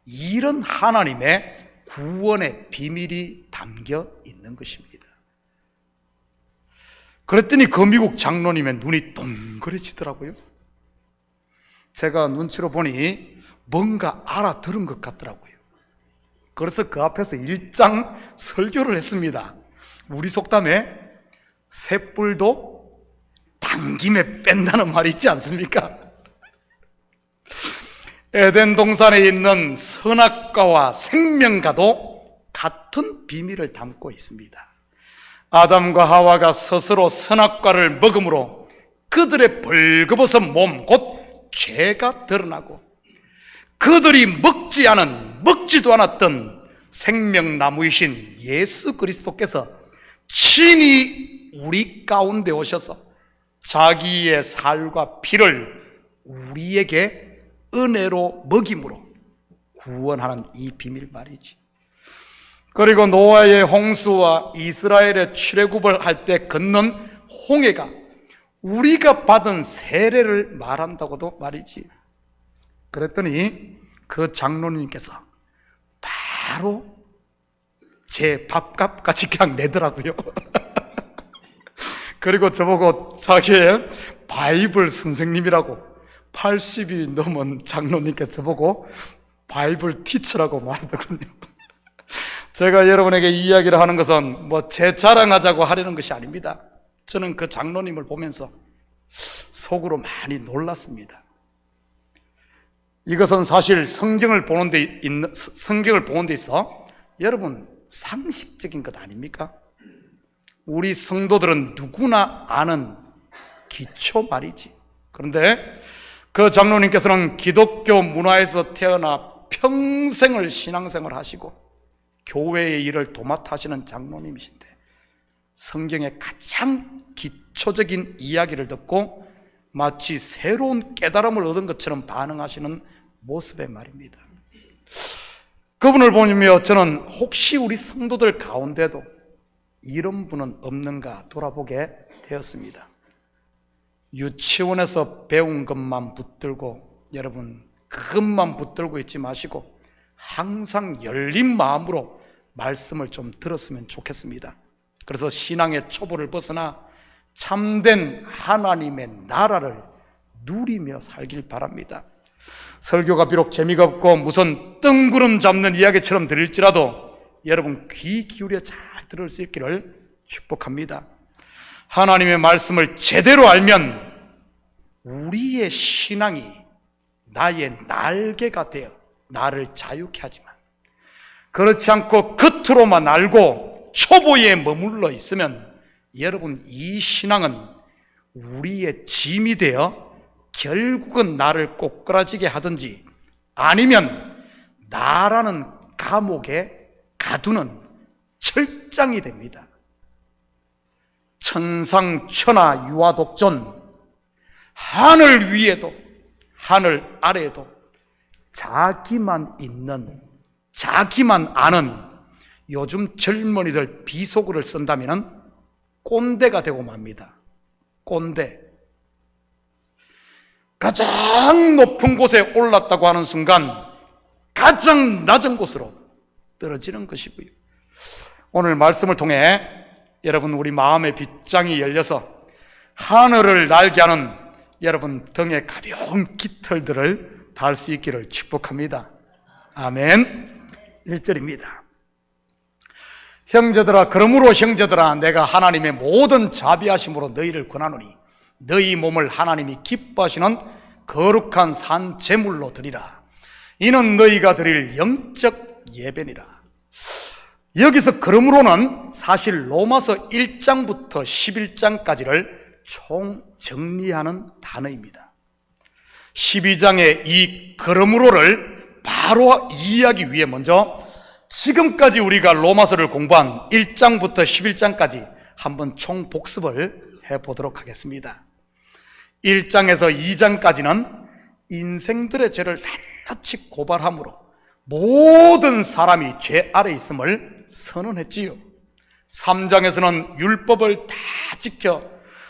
이런 하나님의 구원의 비밀이 담겨 있는 것입니다. 그랬더니 그 미국 장로님의 눈이 동그래지더라고요. 제가 눈치로 보니 뭔가 알아들은 것 같더라고요. 그래서 그 앞에서 일장 설교를 했습니다. 우리 속담에 쇳불도 당김에 뺀다는 말이 있지 않습니까? 에덴 동산에 있는 선악과와 생명과도 같은 비밀을 담고 있습니다. 아담과 하와가 스스로 선악과를 먹음으로 그들의 벌거벗은 몸, 곧 죄가 드러나고 그들이 먹지도 않았던 생명나무이신 예수 그리스도께서 친히 우리 가운데 오셔서 자기의 살과 피를 우리에게 은혜로 먹임으로 구원하는 이 비밀 말이지. 그리고 노아의 홍수와 이스라엘의 출애굽을 할 때 걷는 홍해가 우리가 받은 세례를 말한다고도 말이지. 그랬더니 그 장로님께서 바로 제 밥값까지 그냥 내더라고요. 그리고 저보고 자기의 바이블 선생님이라고, 80이 넘은 장로님께서 저보고 바이블 티처라고 말하더군요. 제가 여러분에게 이 이야기를 하는 것은 뭐 제 자랑하자고 하려는 것이 아닙니다. 저는 그 장로님을 보면서 속으로 많이 놀랐습니다. 이것은 사실 성경을 보는 데 있어 여러분 상식적인 것 아닙니까? 우리 성도들은 누구나 아는 기초 말이지. 그런데 그 장로님께서는 기독교 문화에서 태어나 평생을 신앙생활 하시고 교회의 일을 도맡아 하시는 장로님이신데 성경의 가장 기초적인 이야기를 듣고 마치 새로운 깨달음을 얻은 것처럼 반응하시는 모습의 말입니다. 그분을 보며 저는 혹시 우리 성도들 가운데도 이런 분은 없는가 돌아보게 되었습니다. 유치원에서 배운 것만 붙들고, 여러분 그것만 붙들고 있지 마시고 항상 열린 마음으로 말씀을 좀 들었으면 좋겠습니다. 그래서 신앙의 초보를 벗어나 참된 하나님의 나라를 누리며 살길 바랍니다. 설교가 비록 재미가 없고 무슨 뜬구름 잡는 이야기처럼 들릴지라도 여러분 귀 기울여 잘 들을 수 있기를 축복합니다. 하나님의 말씀을 제대로 알면 우리의 신앙이 나의 날개가 되어 나를 자유케 하지만, 그렇지 않고 겉으로만 알고 초보에 머물러 있으면 여러분 이 신앙은 우리의 짐이 되어 결국은 나를 꼬꾸라지게 하든지 아니면 나라는 감옥에 가두는 철장이 됩니다. 천상천하 유아독존, 하늘 위에도 하늘 아래에도 자기만 있는, 자기만 아는, 요즘 젊은이들 비속어를 쓴다면 꼰대가 되고 맙니다. 꼰대. 가장 높은 곳에 올랐다고 하는 순간 가장 낮은 곳으로 떨어지는 것이고요. 오늘 말씀을 통해 여러분 우리 마음의 빗장이 열려서 하늘을 날게 하는 여러분 등의 가벼운 깃털들을 달 수 있기를 축복합니다. 아멘. 1절입니다. 형제들아, 그러므로 형제들아, 내가 하나님의 모든 자비하심으로 너희를 권하노니 너희 몸을 하나님이 기뻐하시는 거룩한 산 제물로 드리라. 이는 너희가 드릴 영적 예배니라. 여기서 그러므로는 사실 로마서 1장부터 11장까지를 총 정리하는 단어입니다. 12장의 이 그러므로를 바로 이해하기 위해 먼저 지금까지 우리가 로마서를 공부한 1장부터 11장까지 한번 총 복습을 해보도록 하겠습니다. 1장에서 2장까지는 인생들의 죄를 낱낱이 고발함으로 모든 사람이 죄 아래 있음을 선언했지요. 3장에서는 율법을 다 지켜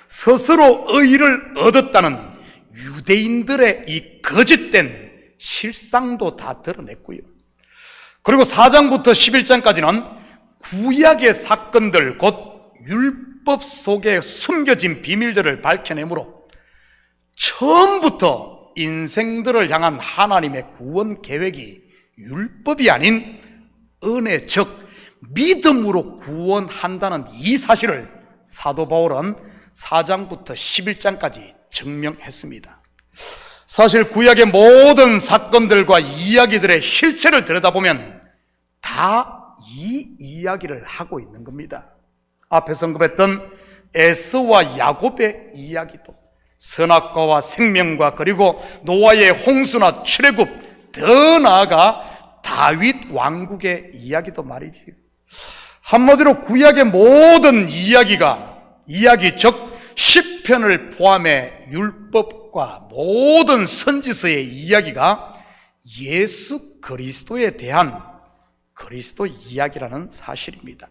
스스로 의를 얻었다는 유대인들의 이 거짓된 실상도 다 드러냈고요. 그리고 4장부터 11장까지는 구약의 사건들, 곧 율법 속에 숨겨진 비밀들을 밝혀내므로 처음부터 인생들을 향한 하나님의 구원 계획이 율법이 아닌 은혜, 즉 믿음으로 구원한다는 이 사실을 사도 바울은 4장부터 11장까지 증명했습니다. 사실 구약의 모든 사건들과 이야기들의 실체를 들여다보면 다 이 이야기를 하고 있는 겁니다. 앞에 언급했던 에서와 야곱의 이야기도, 선악과와 생명과, 그리고 노아의 홍수나 출애굽, 더 나아가 다윗 왕국의 이야기도 말이지. 한마디로 구약의 모든 이야기 즉 시편을 포함해 율법과 모든 선지서의 이야기가 예수 그리스도에 대한 그리스도 이야기라는 사실입니다.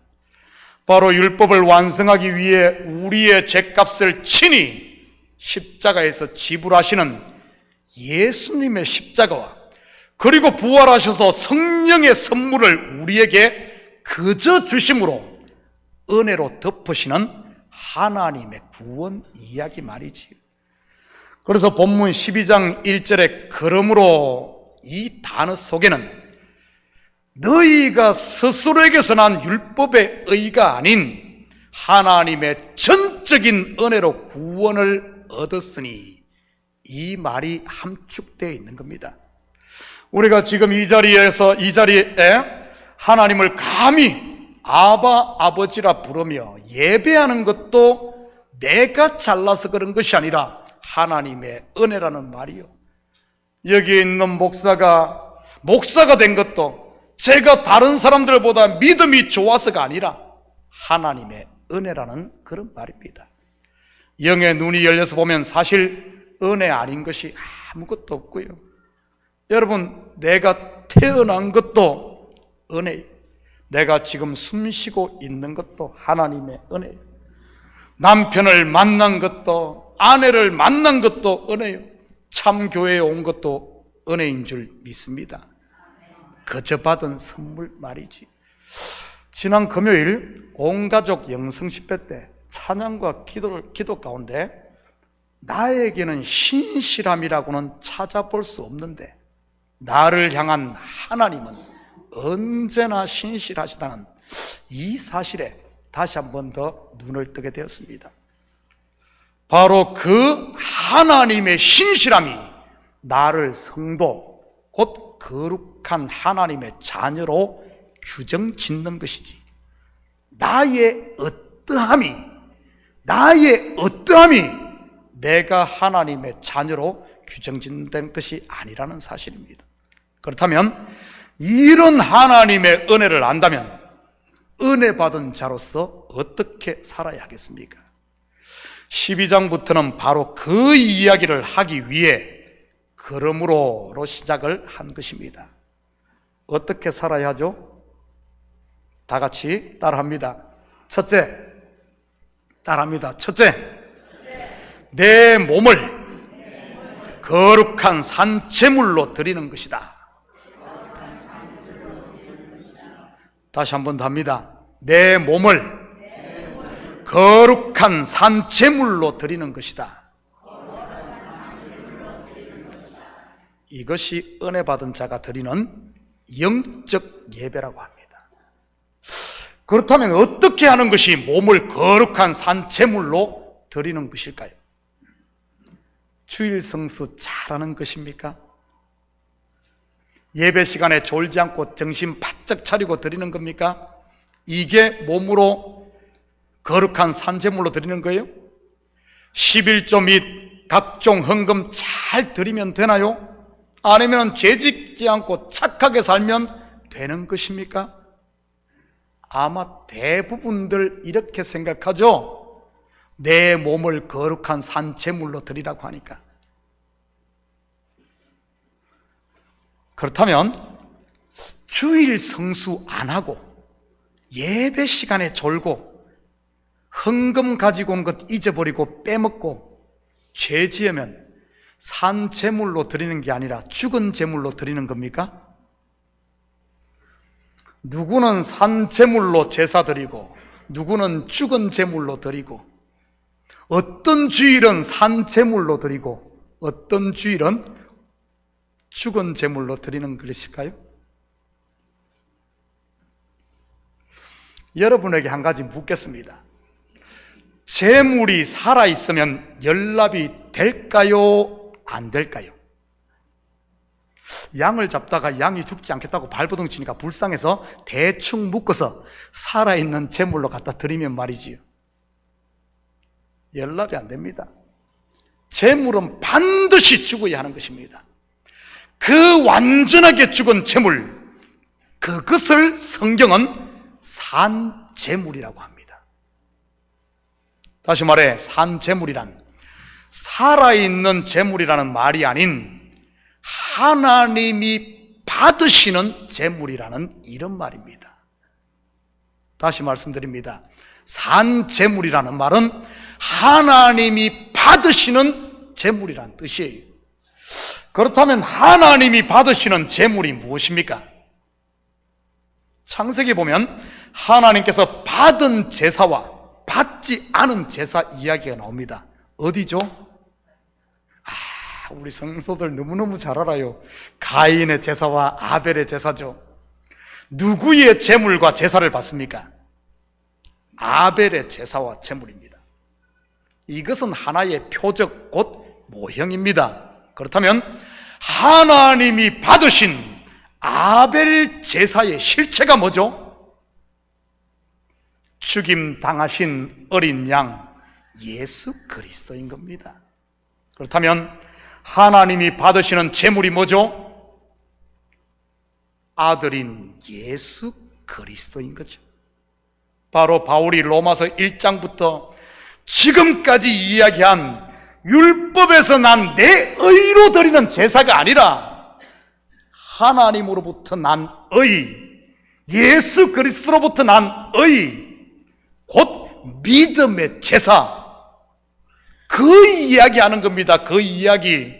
바로 율법을 완성하기 위해 우리의 죄값을 친히 십자가에서 지불하시는 예수님의 십자가와 그리고 부활하셔서 성령의 선물을 우리에게 그저 주심으로 은혜로 덮으시는 하나님의 구원 이야기 말이지요. 그래서 본문 12장 1절에 그러므로 이 단어 속에는 너희가 스스로에게서 난 율법의 의가 아닌 하나님의 전적인 은혜로 구원을 얻었으니 이 말이 함축되어 있는 겁니다. 우리가 지금 이 자리에 하나님을 감히 아바 아버지라 부르며 예배하는 것도 내가 잘나서 그런 것이 아니라 하나님의 은혜라는 말이요. 여기 있는 목사가 된 것도 제가 다른 사람들보다 믿음이 좋아서가 아니라 하나님의 은혜라는 그런 말입니다. 영의 눈이 열려서 보면 사실 은혜 아닌 것이 아무것도 없고요. 여러분, 내가 태어난 것도 은혜예요. 내가 지금 숨 쉬고 있는 것도 하나님의 은혜예요. 남편을 만난 것도, 아내를 만난 것도 은혜예요. 참 교회에 온 것도 은혜인 줄 믿습니다. 그저 받은 선물 말이지. 지난 금요일 온가족 영성집회 때 찬양과 기도 가운데 나에게는 신실함이라고는 찾아볼 수 없는데 나를 향한 하나님은 언제나 신실하시다는 이 사실에 다시 한 번 더 눈을 뜨게 되었습니다. 바로 그 하나님의 신실함이 나를 성도, 곧 거룩한 하나님의 자녀로 규정짓는 것이지, 나의 어떠함이 내가 하나님의 자녀로 규정짓는 것이 아니라는 사실입니다. 그렇다면 이런 하나님의 은혜를 안다면 은혜 받은 자로서 어떻게 살아야 하겠습니까? 12장부터는 바로 그 이야기를 하기 위해 그러므로로 시작을 한 것입니다. 어떻게 살아야 하죠? 다 같이 따라합니다. 첫째, 내 몸을 거룩한 산제물로 드리는 것이다. 다시 한 번 더 합니다. 내 몸을 거룩한 산제물로 드리는 것이다. 이것이 은혜 받은 자가 드리는 영적 예배라고 합니다. 그렇다면 어떻게 하는 것이 몸을 거룩한 산제물로 드리는 것일까요? 주일 성수 잘하는 것입니까? 예배 시간에 졸지 않고 정신 바짝 차리고 드리는 겁니까? 이게 몸으로 거룩한 산제물로 드리는 거예요? 11조 및 각종 헌금 잘 드리면 되나요? 아니면 죄짓지 않고 착하게 살면 되는 것입니까? 아마 대부분들 이렇게 생각하죠? 내 몸을 거룩한 산제물로 드리라고 하니까. 그렇다면 주일 성수 안 하고 예배 시간에 졸고 헌금 가지고 온 것 잊어버리고 빼먹고 죄 지으면 산제물로 드리는 게 아니라 죽은 제물로 드리는 겁니까? 누구는 산제물로 제사 드리고 누구는 죽은 제물로 드리고, 어떤 주일은 산제물로 드리고 어떤 주일은 죽은 제물로 드리는 것일까요? 여러분에게 한 가지 묻겠습니다. 제물이 살아있으면 연락이 될까요? 안 될까요? 양을 잡다가 양이 죽지 않겠다고 발버둥 치니까 불쌍해서 대충 묶어서 살아있는 제물로 갖다 드리면 말이지요, 연락이 안 됩니다. 제물은 반드시 죽어야 하는 것입니다. 그 완전하게 죽은 제물, 그것을 성경은 산제물이라고 합니다. 다시 말해, 산제물이란 살아있는 제물이라는 말이 아닌 하나님이 받으시는 제물이라는 이런 말입니다. 다시 말씀드립니다. 산 제물이라는 말은 하나님이 받으시는 제물이라는 뜻이에요. 그렇다면 하나님이 받으시는 제물이 무엇입니까? 창세기 보면 하나님께서 받은 제사와 받지 않은 제사 이야기가 나옵니다. 어디죠? 우리 성도들 너무너무 잘 알아요. 가인의 제사와 아벨의 제사죠. 누구의 제물과 제사를 받습니까? 아벨의 제사와 제물입니다. 이것은 하나의 표적 곧 모형입니다. 그렇다면 하나님이 받으신 아벨 제사의 실체가 뭐죠? 죽임 당하신 어린 양 예수 그리스도인 겁니다. 그렇다면 하나님이 받으시는 제물이 뭐죠? 아들인 예수 그리스도인 거죠. 바로 바울이 로마서 1장부터 지금까지 이야기한 율법에서 난 내 의로 드리는 제사가 아니라 하나님으로부터 난 의, 예수 그리스도로부터 난 의, 곧 믿음의 제사, 그 이야기하는 겁니다. 그 이야기.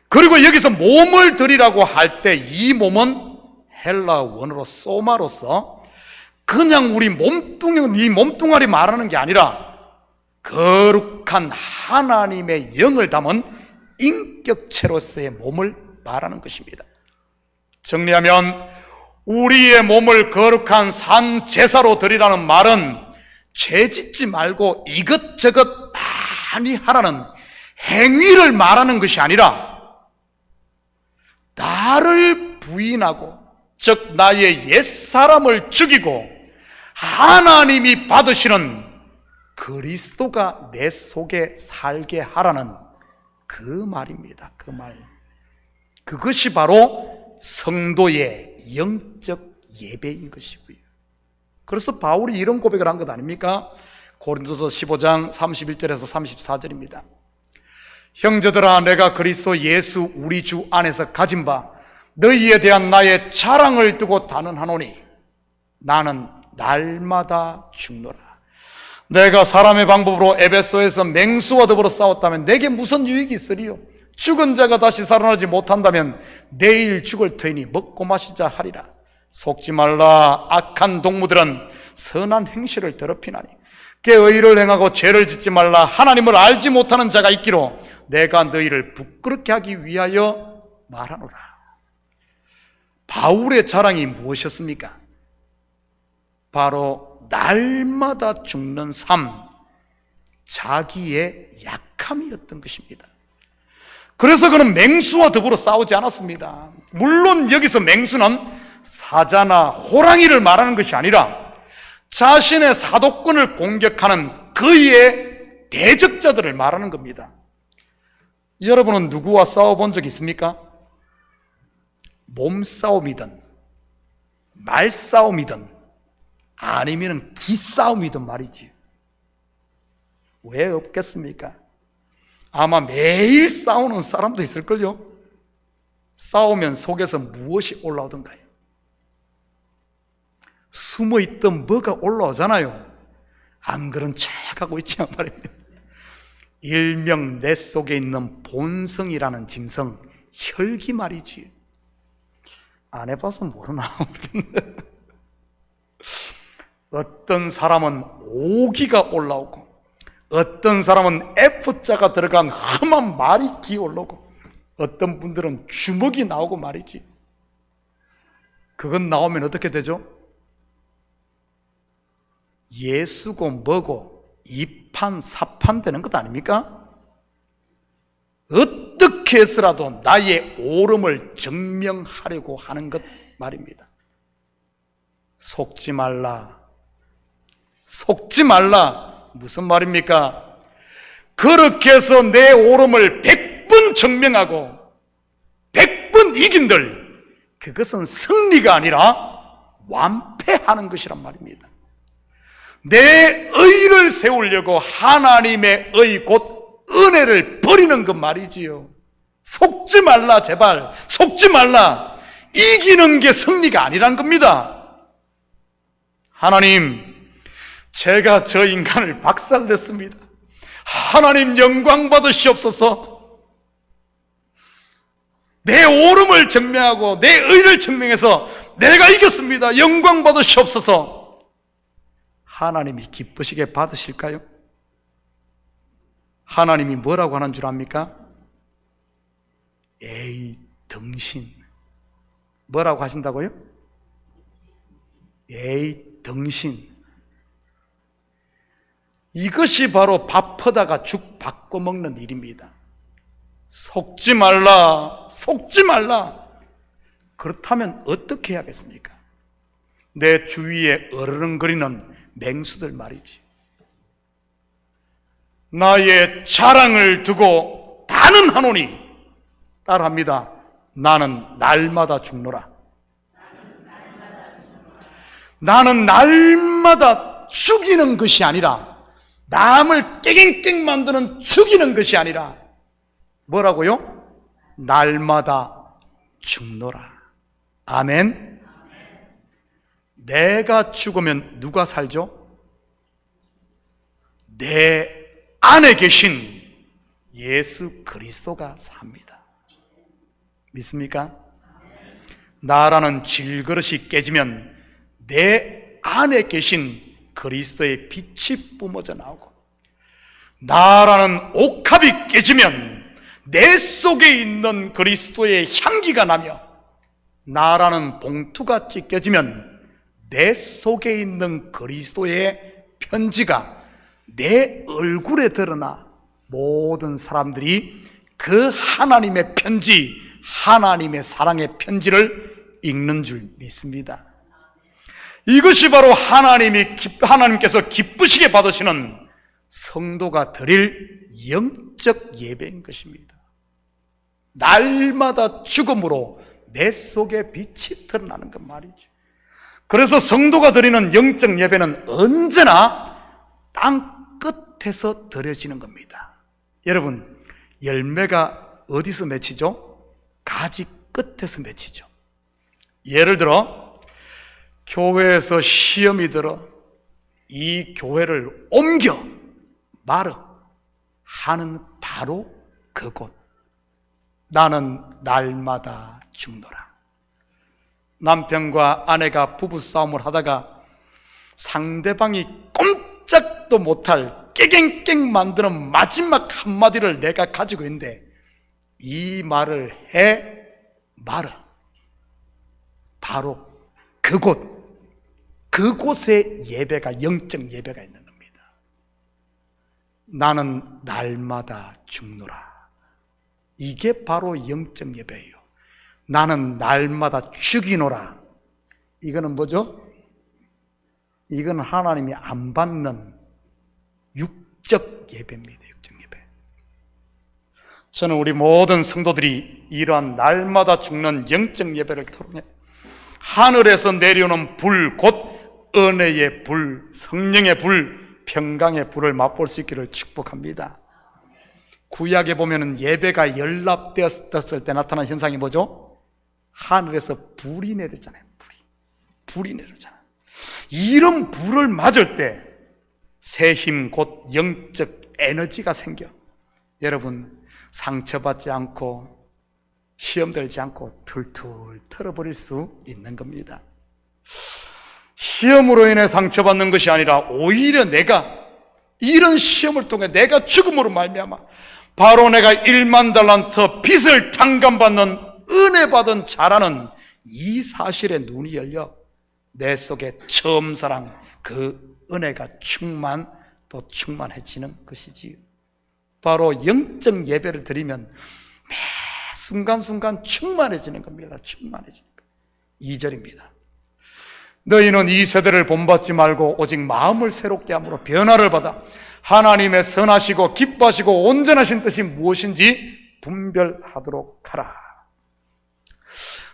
그리고 여기서 몸을 드리라고 할 때 이 몸은 헬라 원어로 소마로서 그냥 우리 이 몸뚱아리 말하는 게 아니라 거룩한 하나님의 영을 담은 인격체로서의 몸을 말하는 것입니다. 정리하면 우리의 몸을 거룩한 산 제사로 드리라는 말은 죄 짓지 말고 이것저것 많이 하라는 행위를 말하는 것이 아니라 나를 부인하고, 즉 나의 옛사람을 죽이고 하나님이 받으시는 그리스도가 내 속에 살게 하라는 그 말입니다. 그 말. 그것이 바로 성도의 영적 예배인 것이고요. 그래서 바울이 이런 고백을 한 것 아닙니까? 고린도서 15장 31절에서 34절입니다. 형제들아, 내가 그리스도 예수 우리 주 안에서 가진 바 너희에 대한 나의 자랑을 두고 단언하노니 나는 날마다 죽노라. 내가 사람의 방법으로 에베소에서 맹수와 더불어 싸웠다면 내게 무슨 유익이 있으리요? 죽은 자가 다시 살아나지 못한다면 내일 죽을 터이니 먹고 마시자 하리라. 속지 말라. 악한 동무들은 선한 행실을 더럽히나니 의의를 행하고 죄를 짓지 말라. 하나님을 알지 못하는 자가 있기로 내가 너희를 부끄럽게 하기 위하여 말하노라. 바울의 자랑이 무엇이었습니까? 바로 날마다 죽는 삶, 자기의 약함이었던 것입니다. 그래서 그는 맹수와 더불어 싸우지 않았습니다. 물론 여기서 맹수는 사자나 호랑이를 말하는 것이 아니라 자신의 사도권을 공격하는 그의 대적자들을 말하는 겁니다. 여러분은 누구와 싸워본 적 있습니까? 몸싸움이든 말싸움이든 아니면 기싸움이든 말이지. 왜 없겠습니까? 아마 매일 싸우는 사람도 있을걸요. 싸우면 속에서 무엇이 올라오던가요? 숨어있던 뭐가 올라오잖아요. 안 그런 척하고 있지만 말입니다. 일명 내 속에 있는 본성이라는 짐승, 혈기 말이지. 안 해봐서 모르나. 어떤 사람은 오기가 올라오고 어떤 사람은 F자가 들어간 험한 말이 기어올라오고 어떤 분들은 주먹이 나오고 말이지. 그건 나오면 어떻게 되죠? 예수고 뭐고 이판 사판 되는 것 아닙니까? 어떻게 해서라도 나의 옳음을 증명하려고 하는 것 말입니다. 속지 말라. 속지 말라. 무슨 말입니까? 그렇게 해서 내 옳음을 100번 증명하고 100번 이긴들, 그것은 승리가 아니라 완패하는 것이란 말입니다. 내 의를 세우려고 하나님의 의 곧 은혜를 버리는 것 말이지요. 속지 말라. 제발 속지 말라. 이기는 게 승리가 아니란 겁니다. 하나님, 제가 저 인간을 박살냈습니다. 하나님 영광 받으시옵소서. 내 옳음을 증명하고 내 의를 증명해서 내가 이겼습니다. 영광 받으시옵소서. 하나님이 기쁘시게 받으실까요? 하나님이 뭐라고 하는 줄 압니까? 에이 덩신. 뭐라고 하신다고요? 에이 덩신. 이것이 바로 밥 퍼다가 죽 바꿔 먹는 일입니다. 속지 말라, 속지 말라. 그렇다면 어떻게 해야겠습니까? 내 주위에 어르렁거리는 맹수들 말이지. 나의 자랑을 두고 단언하노니, 따라합니다. 나는 날마다 죽노라. 나는 날마다 죽이는 것이 아니라, 남을 깨갱깽 만드는 죽이는 것이 아니라 뭐라고요? 날마다 죽노라. 아멘. 내가 죽으면 누가 살죠? 내 안에 계신 예수 그리스도가 삽니다. 믿습니까? 나라는 질그릇이 깨지면 내 안에 계신 그리스도의 빛이 뿜어져 나오고, 나라는 옥합이 깨지면 내 속에 있는 그리스도의 향기가 나며, 나라는 봉투가 찢겨지면 내 속에 있는 그리스도의 편지가 내 얼굴에 드러나 모든 사람들이 그 하나님의 편지, 하나님의 사랑의 편지를 읽는 줄 믿습니다. 이것이 바로 하나님께서 기쁘시게 받으시는 성도가 드릴 영적 예배인 것입니다. 날마다 죽음으로 내 속에 빛이 드러나는 것 말이죠. 그래서 성도가 드리는 영적 예배는 언제나 땅 끝에서 드려지는 겁니다. 여러분, 열매가 어디서 맺히죠? 가지 끝에서 맺히죠. 예를 들어 교회에서 시험이 들어 이 교회를 옮겨 말어 하는 바로 그곳. 나는 날마다 죽노라. 남편과 아내가 부부싸움을 하다가 상대방이 꼼짝도 못할 깨갱깽 만드는 마지막 한마디를 내가 가지고 있는데, 이 말을 해 말어. 바로 그곳에 예배가, 영적 예배가 있는 겁니다. 나는 날마다 죽노라. 이게 바로 영적 예배예요. 나는 날마다 죽이노라. 이거는 뭐죠? 이건 하나님이 안 받는 육적 예배입니다. 육적 예배. 저는 우리 모든 성도들이 이러한 날마다 죽는 영적 예배를 통해 하늘에서 내려오는 불, 곧 은혜의 불, 성령의 불, 평강의 불을 맛볼 수 있기를 축복합니다. 구약에 보면 예배가 연락되었을 때 나타난 현상이 뭐죠? 하늘에서 불이 내렸잖아요. 불이 내렸잖아요. 이런 불을 맞을 때 새 힘, 곧 영적 에너지가 생겨. 여러분, 상처받지 않고 시험 들지 않고 툴툴 털어버릴 수 있는 겁니다. 시험으로 인해 상처받는 것이 아니라 오히려 내가 이런 시험을 통해 내가 죽음으로 말미암아 바로 내가 1만 달란트 빚을 탕감받는 은혜 받은 자라는 이 사실에 눈이 열려 내 속에 처음 사랑 그 은혜가 또 충만해지는 것이지요. 바로 영적 예배를 드리면 매 순간순간 충만해지는 겁니다. 충만해지는 겁니다. 2절입니다. 너희는 이 세대를 본받지 말고 오직 마음을 새롭게 함으로 변화를 받아 하나님의 선하시고 기뻐하시고 온전하신 뜻이 무엇인지 분별하도록 하라.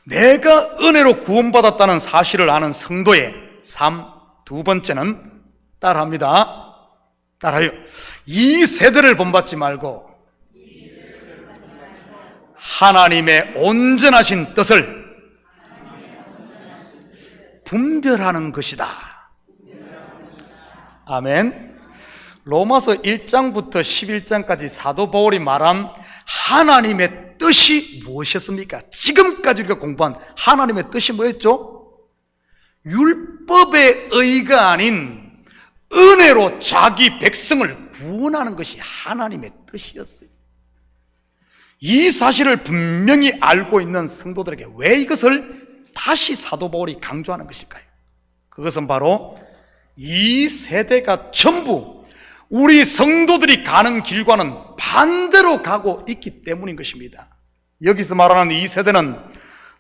내가 은혜로 구원받았다는 사실을 아는 성도의 삶 두 번째는 따라합니다. 따라요. 이 세대를 본받지 말고 하나님의 온전하신 뜻을 분별하는 것이다. 아멘. 로마서 1장부터 11장까지 사도 바울이 말한 하나님의 뜻이 무엇이었습니까? 지금까지 우리가 공부한 하나님의 뜻이 뭐였죠? 율법의 의가 아닌 은혜로 자기 백성을 구원하는 것이 하나님의 뜻이었어요. 이 사실을 분명히 알고 있는 성도들에게 왜 이것을 다시 사도 바울이 강조하는 것일까요? 그것은 바로 이 세대가 전부 우리 성도들이 가는 길과는 반대로 가고 있기 때문인 것입니다. 여기서 말하는 이 세대는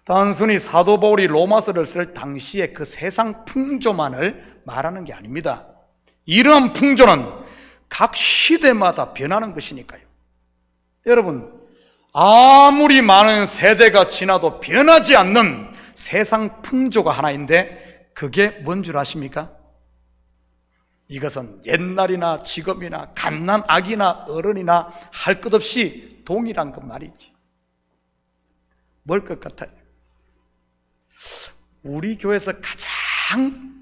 단순히 사도 바울이 로마서를 쓸 당시에 그 세상 풍조만을 말하는 게 아닙니다. 이러한 풍조는 각 시대마다 변하는 것이니까요. 여러분, 아무리 많은 세대가 지나도 변하지 않는 세상 풍조가 하나인데 그게 뭔 줄 아십니까? 이것은 옛날이나 지금이나 갓난아기나 어른이나 할 것 없이 동일한 것 말이지. 뭘 것 같아요? 우리 교회에서 가장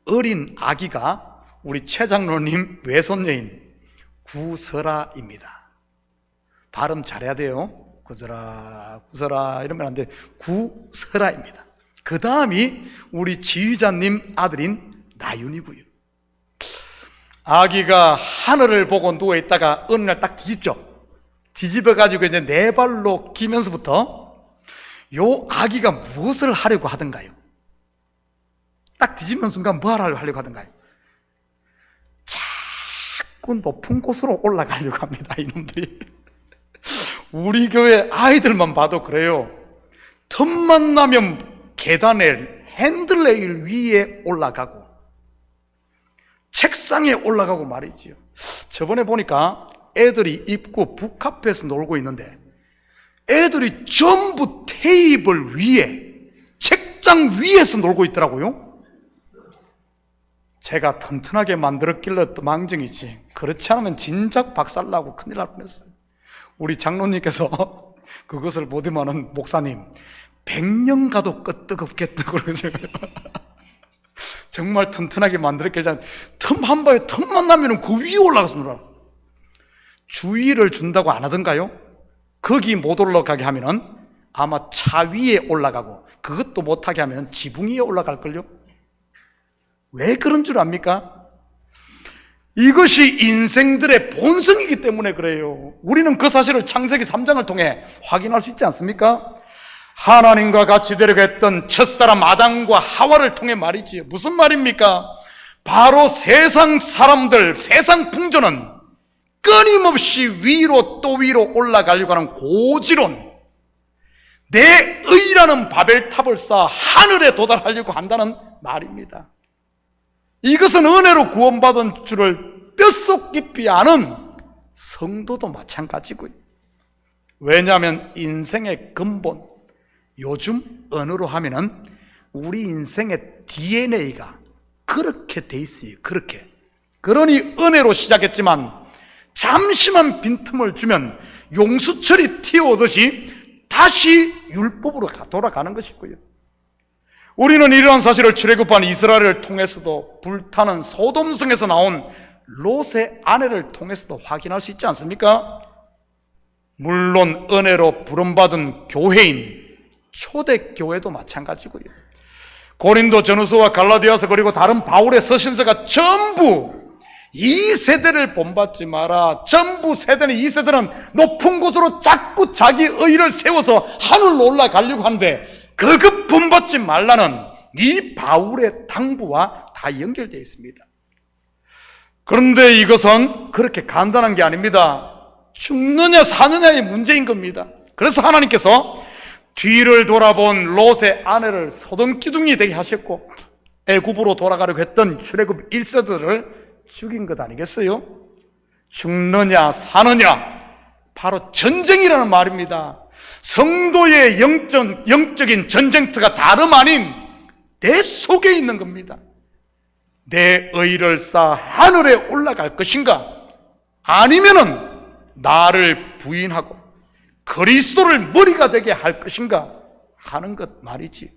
어린 아기가 우리 최 장로님 외손녀인 구설아입니다. 발음 잘해야 돼요. 구설아 이러면 안 돼. 구설아입니다. 그 다음이 우리 지휘자님 아들인 나윤이고요. 아기가 하늘을 보고 누워있다가 어느 날 딱 뒤집어가지고 이제 네 발로 기면서부터 요 아기가 무엇을 하려고 하던가요? 딱 뒤집는 순간 뭐 하려고 하던가요? 자꾸 높은 곳으로 올라가려고 합니다, 이놈들이. 우리 교회 아이들만 봐도 그래요. 틈만 나면 계단에 핸들레일 위에 올라가고 책상에 올라가고 말이지요. 저번에 보니까 애들이 입구 북카페에서 놀고 있는데 애들이 전부 테이블 위에 책장 위에서 놀고 있더라고요. 제가 튼튼하게 만들었길래 또 망정이지, 그렇지 않으면 진작 박살나고 큰일 날 뻔했어요. 우리 장로님께서 그것을 보더만은 목사님 100년 가도 끄떡없겠다 그러죠. 정말 튼튼하게 만들었길래 틈 한 번에 틈만 나면 그 위에 올라가서 놀아. 주의를 준다고 안 하던가요? 거기 못 올라가게 하면은 아마 차 위에 올라가고 그것도 못하게 하면 지붕 위에 올라갈걸요? 왜 그런 줄 압니까? 이것이 인생들의 본성이기 때문에 그래요. 우리는 그 사실을 창세기 3장을 통해 확인할 수 있지 않습니까? 하나님과 같이 되려고 했던 첫사람 아담과 하와를 통해 말이지요. 무슨 말입니까? 바로 세상 사람들, 세상 풍조는 끊임없이 위로 또 위로 올라가려고 하는 고지론, 내 의라는 바벨탑을 쌓아 하늘에 도달하려고 한다는 말입니다. 이것은 은혜로 구원받은 줄을 뼛속 깊이 아는 성도도 마찬가지고요. 왜냐하면 인생의 근본, 요즘 언어로 하면은 우리 인생의 DNA가 그렇게 돼 있어요. 그렇게. 그러니 은혜로 시작했지만 잠시만 빈틈을 주면 용수철이 튀어오듯이 다시 율법으로 돌아가는 것이고요. 우리는 이러한 사실을 출애굽한 이스라엘을 통해서도 불타는 소돔성에서 나온 롯의 아내를 통해서도 확인할 수 있지 않습니까? 물론 은혜로 부름받은 교회인 초대교회도 마찬가지고요. 고린도 전후서와 갈라디아서 그리고 다른 바울의 서신서가 전부 이 세대를 본받지 마라. 전부 세대는, 이 세대는 높은 곳으로 자꾸 자기 의를 세워서 하늘로 올라가려고 하는데 그것 본받지 말라는 이 바울의 당부와 다 연결되어 있습니다. 그런데 이것은 그렇게 간단한 게 아닙니다. 죽느냐 사느냐의 문제인 겁니다. 그래서 하나님께서 뒤를 돌아본 롯의 아내를 소돔기둥이 되게 하셨고 애굽으로 돌아가려고 했던 출애굽 1세들을 죽인 것 아니겠어요? 죽느냐 사느냐, 바로 전쟁이라는 말입니다. 성도의 영적인 전쟁터가 다름 아닌 내 속에 있는 겁니다. 내 의를 쌓아 하늘에 올라갈 것인가, 아니면은 나를 부인하고 그리스도를 머리가 되게 할 것인가 하는 것 말이지.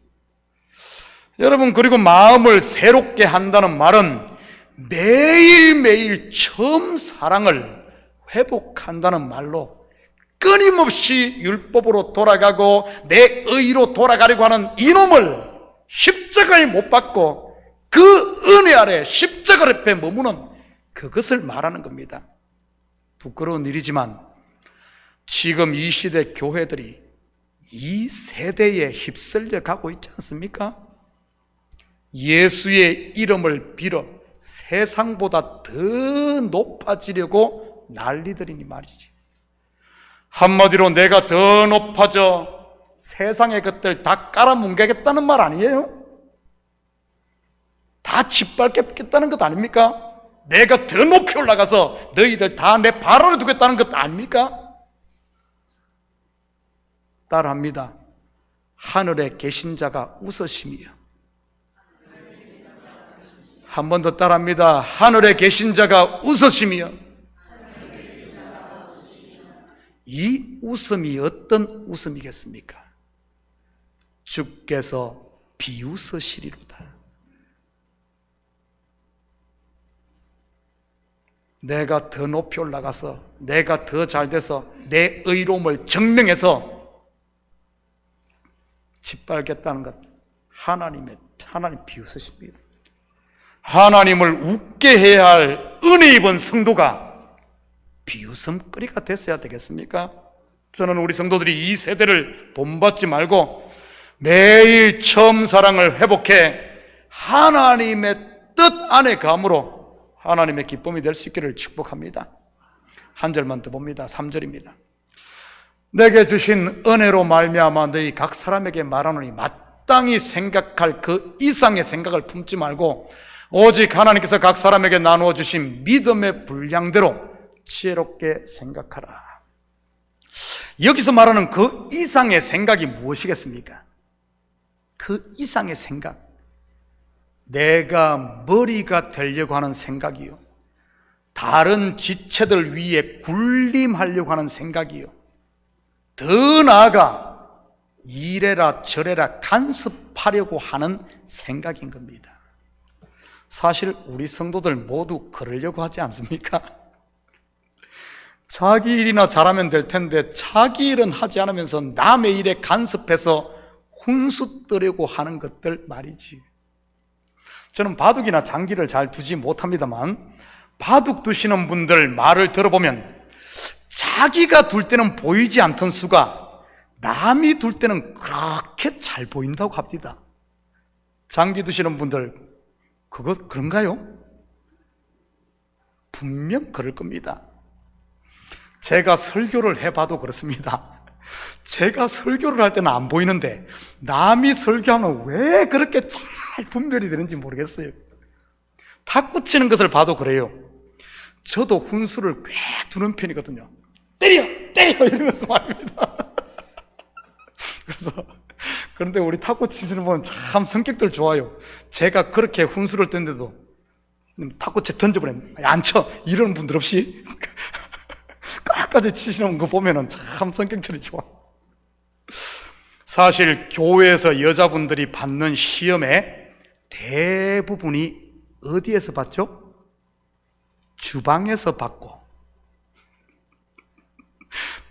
여러분, 그리고 마음을 새롭게 한다는 말은 매일매일 처음 사랑을 회복한다는 말로 끊임없이 율법으로 돌아가고 내 의로 돌아가려고 하는 이놈을 십자가에 못 박고 그 은혜 아래 십자가 옆에 머무는 그것을 말하는 겁니다. 부끄러운 일이지만 지금 이 시대 교회들이 이 세대에 휩쓸려 가고 있지 않습니까? 예수의 이름을 빌어 세상보다 더 높아지려고 난리들이니 말이지. 한마디로 내가 더 높아져 세상의 것들 다 깔아뭉개겠다는 말 아니에요? 다 짓밟겠다는 것 아닙니까? 내가 더 높이 올라가서 너희들 다 내 발 아래 두겠다는 것 아닙니까? 따라합니다. 하늘에 계신 자가 웃으시며. 한 번 더 따라합니다. 하늘에 계신 자가 웃으시며. 이 웃음이 어떤 웃음이겠습니까? 주께서 비웃으시리로다. 내가 더 높이 올라가서 내가 더 잘돼서 내 의로움을 증명해서 짓밟겠다는 것, 하나님 비웃으십니다. 하나님을 웃게 해야 할 은혜 입은 성도가 비웃음거리가 됐어야 되겠습니까? 저는 우리 성도들이 이 세대를 본받지 말고 매일 처음 사랑을 회복해 하나님의 뜻 안에 감으로 하나님의 기쁨이 될 수 있기를 축복합니다. 한 절만 더 봅니다. 3절입니다. 내게 주신 은혜로 말미암아 너희 각 사람에게 말하노니 마땅히 생각할 그 이상의 생각을 품지 말고 오직 하나님께서 각 사람에게 나누어 주신 믿음의 분량대로 지혜롭게 생각하라. 여기서 말하는 그 이상의 생각이 무엇이겠습니까? 그 이상의 생각, 내가 머리가 되려고 하는 생각이요, 다른 지체들 위에 군림하려고 하는 생각이요, 더 나아가 이래라 저래라 간섭하려고 하는 생각인 겁니다. 사실 우리 성도들 모두 그러려고 하지 않습니까? 자기 일이나 잘하면 될 텐데 자기 일은 하지 않으면서 남의 일에 간섭해서 훈수 뜨려고 하는 것들 말이지. 저는 바둑이나 장기를 잘 두지 못합니다만 바둑 두시는 분들 말을 들어보면 자기가 둘 때는 보이지 않던 수가 남이 둘 때는 그렇게 잘 보인다고 합니다. 장기 두시는 분들 그런가요? 분명 그럴 겁니다. 제가 설교를 해봐도 그렇습니다. 제가 설교를 할 때는 안 보이는데 남이 설교하면 왜 그렇게 잘 분별이 되는지 모르겠어요. 탁구 치는 것을 봐도 그래요. 저도 훈수를 꽤 두는 편이거든요. 때려 이러면서 말입니다. 그런데 우리 탁구 치시는 분은 참 성격들 좋아요. 제가 그렇게 훈수를 뜬데도 탁구채 던져버려요. 안 쳐 이러는 분들 없이 끝까지 치시는 거 보면 참 성격들이 좋아. 사실 교회에서 여자분들이 받는 시험의 대부분이 어디에서 받죠? 주방에서 받고,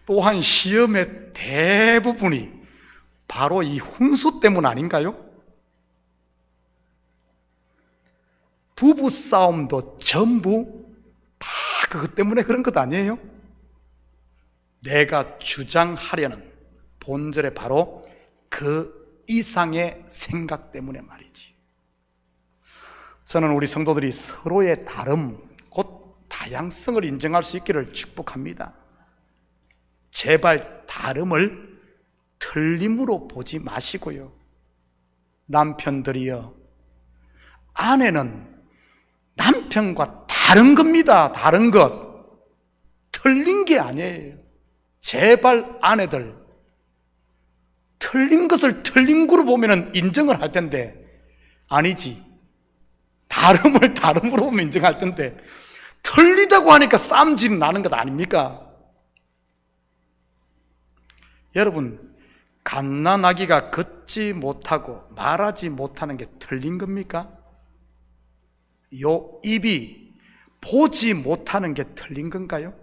또한 시험의 대부분이 바로 이 훈수 때문 아닌가요? 부부싸움도 전부 다 그것 때문에 그런 것 아니에요? 내가 주장하려는 본질에 바로 그 이상의 생각 때문에 말이지. 저는 우리 성도들이 서로의 다름, 곧 다양성을 인정할 수 있기를 축복합니다. 제발 다름을 틀림으로 보지 마시고요. 남편들이여, 아내는 남편과 다른 겁니다. 다른 것. 틀린 게 아니에요. 제발 아내들, 틀린 것을 틀린 거로 보면 인정을 할 텐데, 아니지. 다름을 다름으로 보면 인정할 텐데, 틀리다고 하니까 쌈질 나는 것 아닙니까? 여러분, 갓난아기가 걷지 못하고 말하지 못하는 게 틀린 겁니까? 요 입이 보지 못하는 게 틀린 건가요?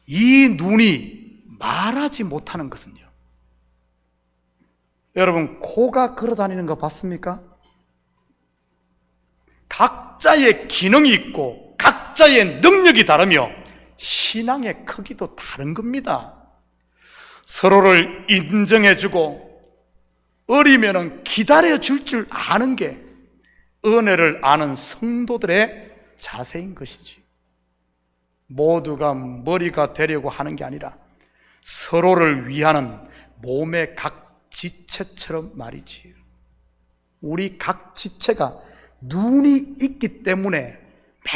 이 눈이 말하지 못하는 것은요? 여러분, 코가 걸어다니는 거 봤습니까? 각자의 기능이 있고 각자의 능력이 다르며 신앙의 크기도 다른 겁니다. 서로를 인정해주고 어리면은 기다려줄 줄 아는 게 은혜를 아는 성도들의 자세인 것이지. 모두가 머리가 되려고 하는 게 아니라 서로를 위하는 몸의 각 지체처럼 말이지. 우리 각 지체가 눈이 있기 때문에 막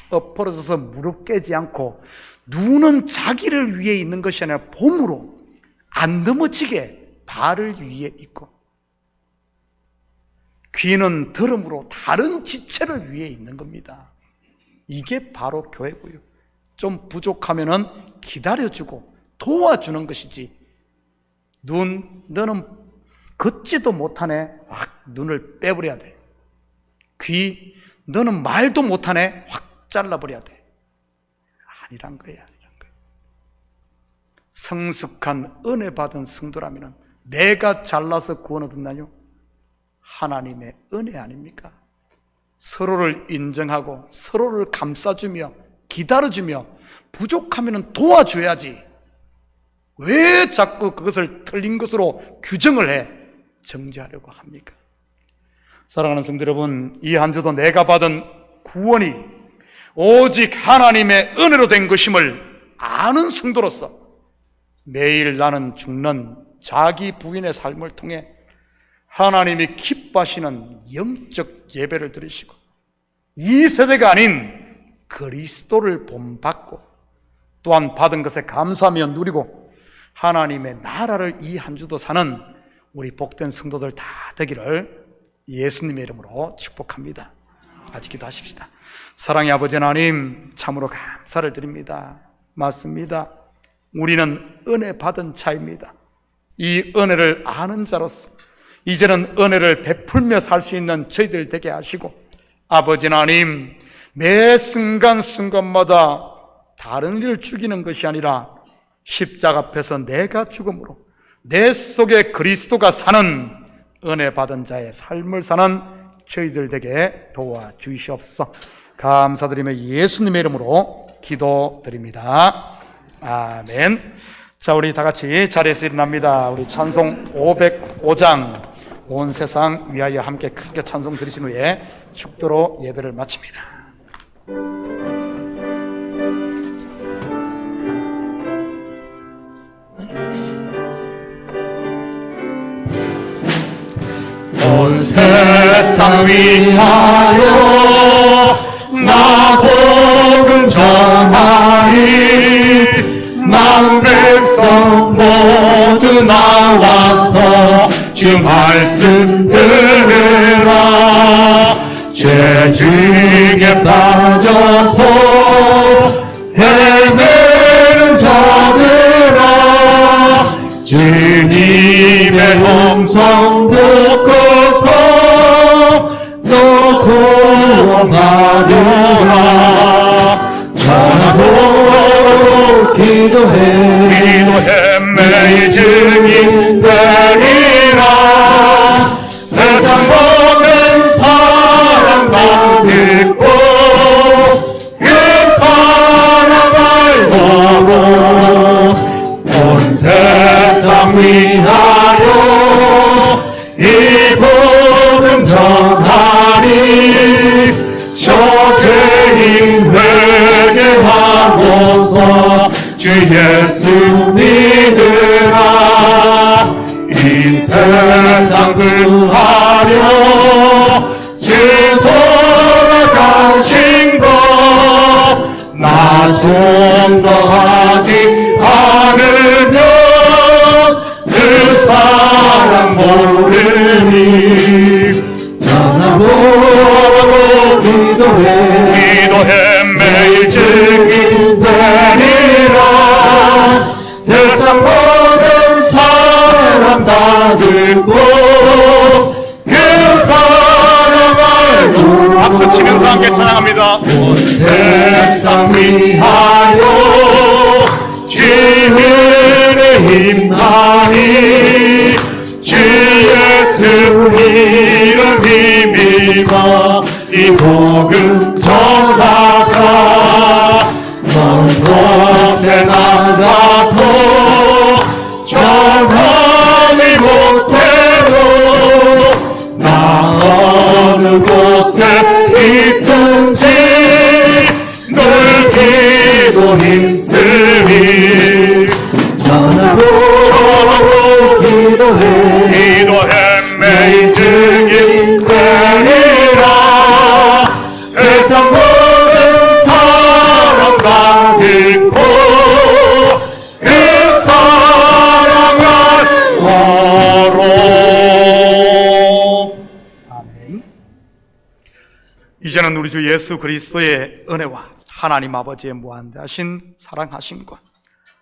엎어져서 무릎 깨지 않고, 눈은 자기를 위해 있는 것이 아니라 봄으로 안 넘어지게 발을 위해 있고, 귀는 들음으로 다른 지체를 위해 있는 겁니다. 이게 바로 교회고요. 좀 부족하면은 기다려주고 도와주는 것이지, 너는 걷지도 못하네, 확 눈을 빼버려야 돼. 귀, 너는 말도 못하네, 확 잘라버려야 돼. 아니란 거야. 성숙한 은혜 받은 성도라면 내가 잘나서 구원 얻었나요? 하나님의 은혜 아닙니까? 서로를 인정하고 서로를 감싸주며 기다려주며 부족하면 도와줘야지. 왜 자꾸 그것을 틀린 것으로 규정을 해 정죄하려고 합니까? 사랑하는 성도 여러분, 이 한 주도 내가 받은 구원이 오직 하나님의 은혜로 된 것임을 아는 성도로서 매일 나는 죽는 자기 부인의 삶을 통해 하나님이 기뻐하시는 영적 예배를 드리시고, 이 세대가 아닌 그리스도를 본받고 또한 받은 것에 감사하며 누리고 하나님의 나라를 이 한 주도 사는 우리 복된 성도들 다 되기를 예수님의 이름으로 축복합니다. 같이 기도하십시다. 사랑의 아버지 하나님, 참으로 감사를 드립니다. 맞습니다. 우리는 은혜 받은 자입니다. 이 은혜를 아는 자로서 이제는 은혜를 베풀며 살 수 있는 저희들 되게 하시고, 아버지 하나님, 매 순간순간마다 다른 일을 죽이는 것이 아니라 십자가 앞에서 내가 죽음으로 내 속에 그리스도가 사는 은혜 받은 자의 삶을 사는 저희들 되게 도와주시옵소서. 감사드리며 예수님의 이름으로 기도드립니다. 아멘. 자, 우리 다 같이 자리에서 일어납니다. 우리 찬송 505장 온 세상 위하여 함께 크게 찬송 드리신 후에 축도로 예배를 마칩니다. 온 세상 위하여 나 복음 전하리. 만 백성 모두 나와서 주 말씀 들으라. 죄중에 빠져서 헤매는 자들아, 주님의 음성 듣고서 너 구원받으라. 전하고 기도해 매일 증인 되리라. 세상 모든 사람 다 듣고 그 사랑을 보고 온 세상 위하여 이 복음 전하리. 저죄인 회개하고서 주 예수 믿으라. 이 세상 구하려 주 돌아가신 것 나 좀 더 하지 않으면 그 사랑 모르니. 전하고 기도해 매일 증인 되리라. 세상 모든 사람 다 듣고 그 사랑을 외치면서 함께 찬양합니다. 온 세상 위하여 주의 힘하니 주 예수 이름 힘입어 이 복음 전하자. 먼 곳에 나가서 전하지 못해도 나 어느 곳에 있든지 늘 기도 힘쓰리. 전하고 기도해 매일 증인 되리라. 세상 모든 사람과 믿고 그 사랑을 하로. 아멘. 이제는 우리 주 예수 그리스도의 은혜와 하나님 아버지의 무한대하신 사랑하심과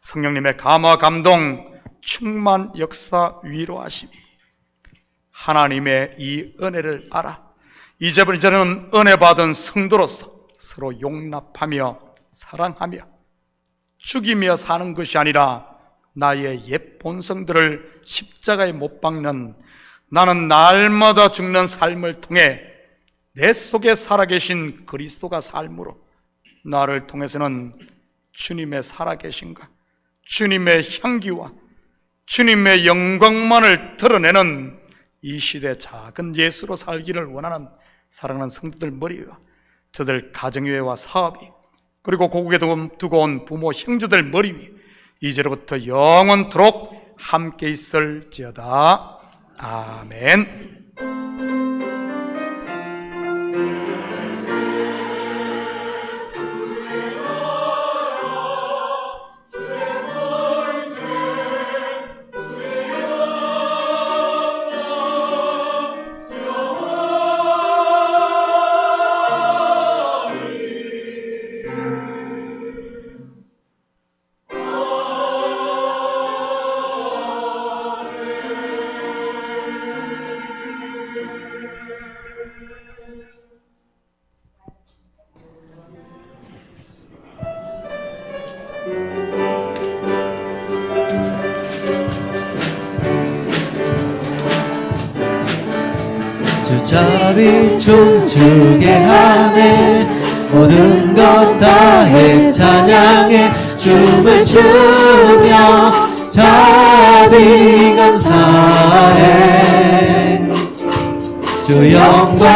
성령님의 감화 감동 충만 역사 위로하심이 하나님의 이 은혜를 알아 이제는 은혜 받은 성도로서 서로 용납하며 사랑하며 죽이며 사는 것이 아니라 나의 옛 본성들을 십자가에 못 박는 나는 날마다 죽는 삶을 통해 내 속에 살아계신 그리스도가 삶으로 나를 통해서는 주님의 살아계신가 주님의 향기와 주님의 영광만을 드러내는 이 시대 작은 예수로 살기를 원하는 사랑하는 성도들 머리와 저들 가정위와 사업이 그리고 고국에 두고 온 부모 형제들 머리 위에 이제로부터 영원토록 함께 있을지어다. 아멘. 주자비 춤추게 하네 모든 것 다해 찬양해 춤을 추며 자비 감사해 주 영광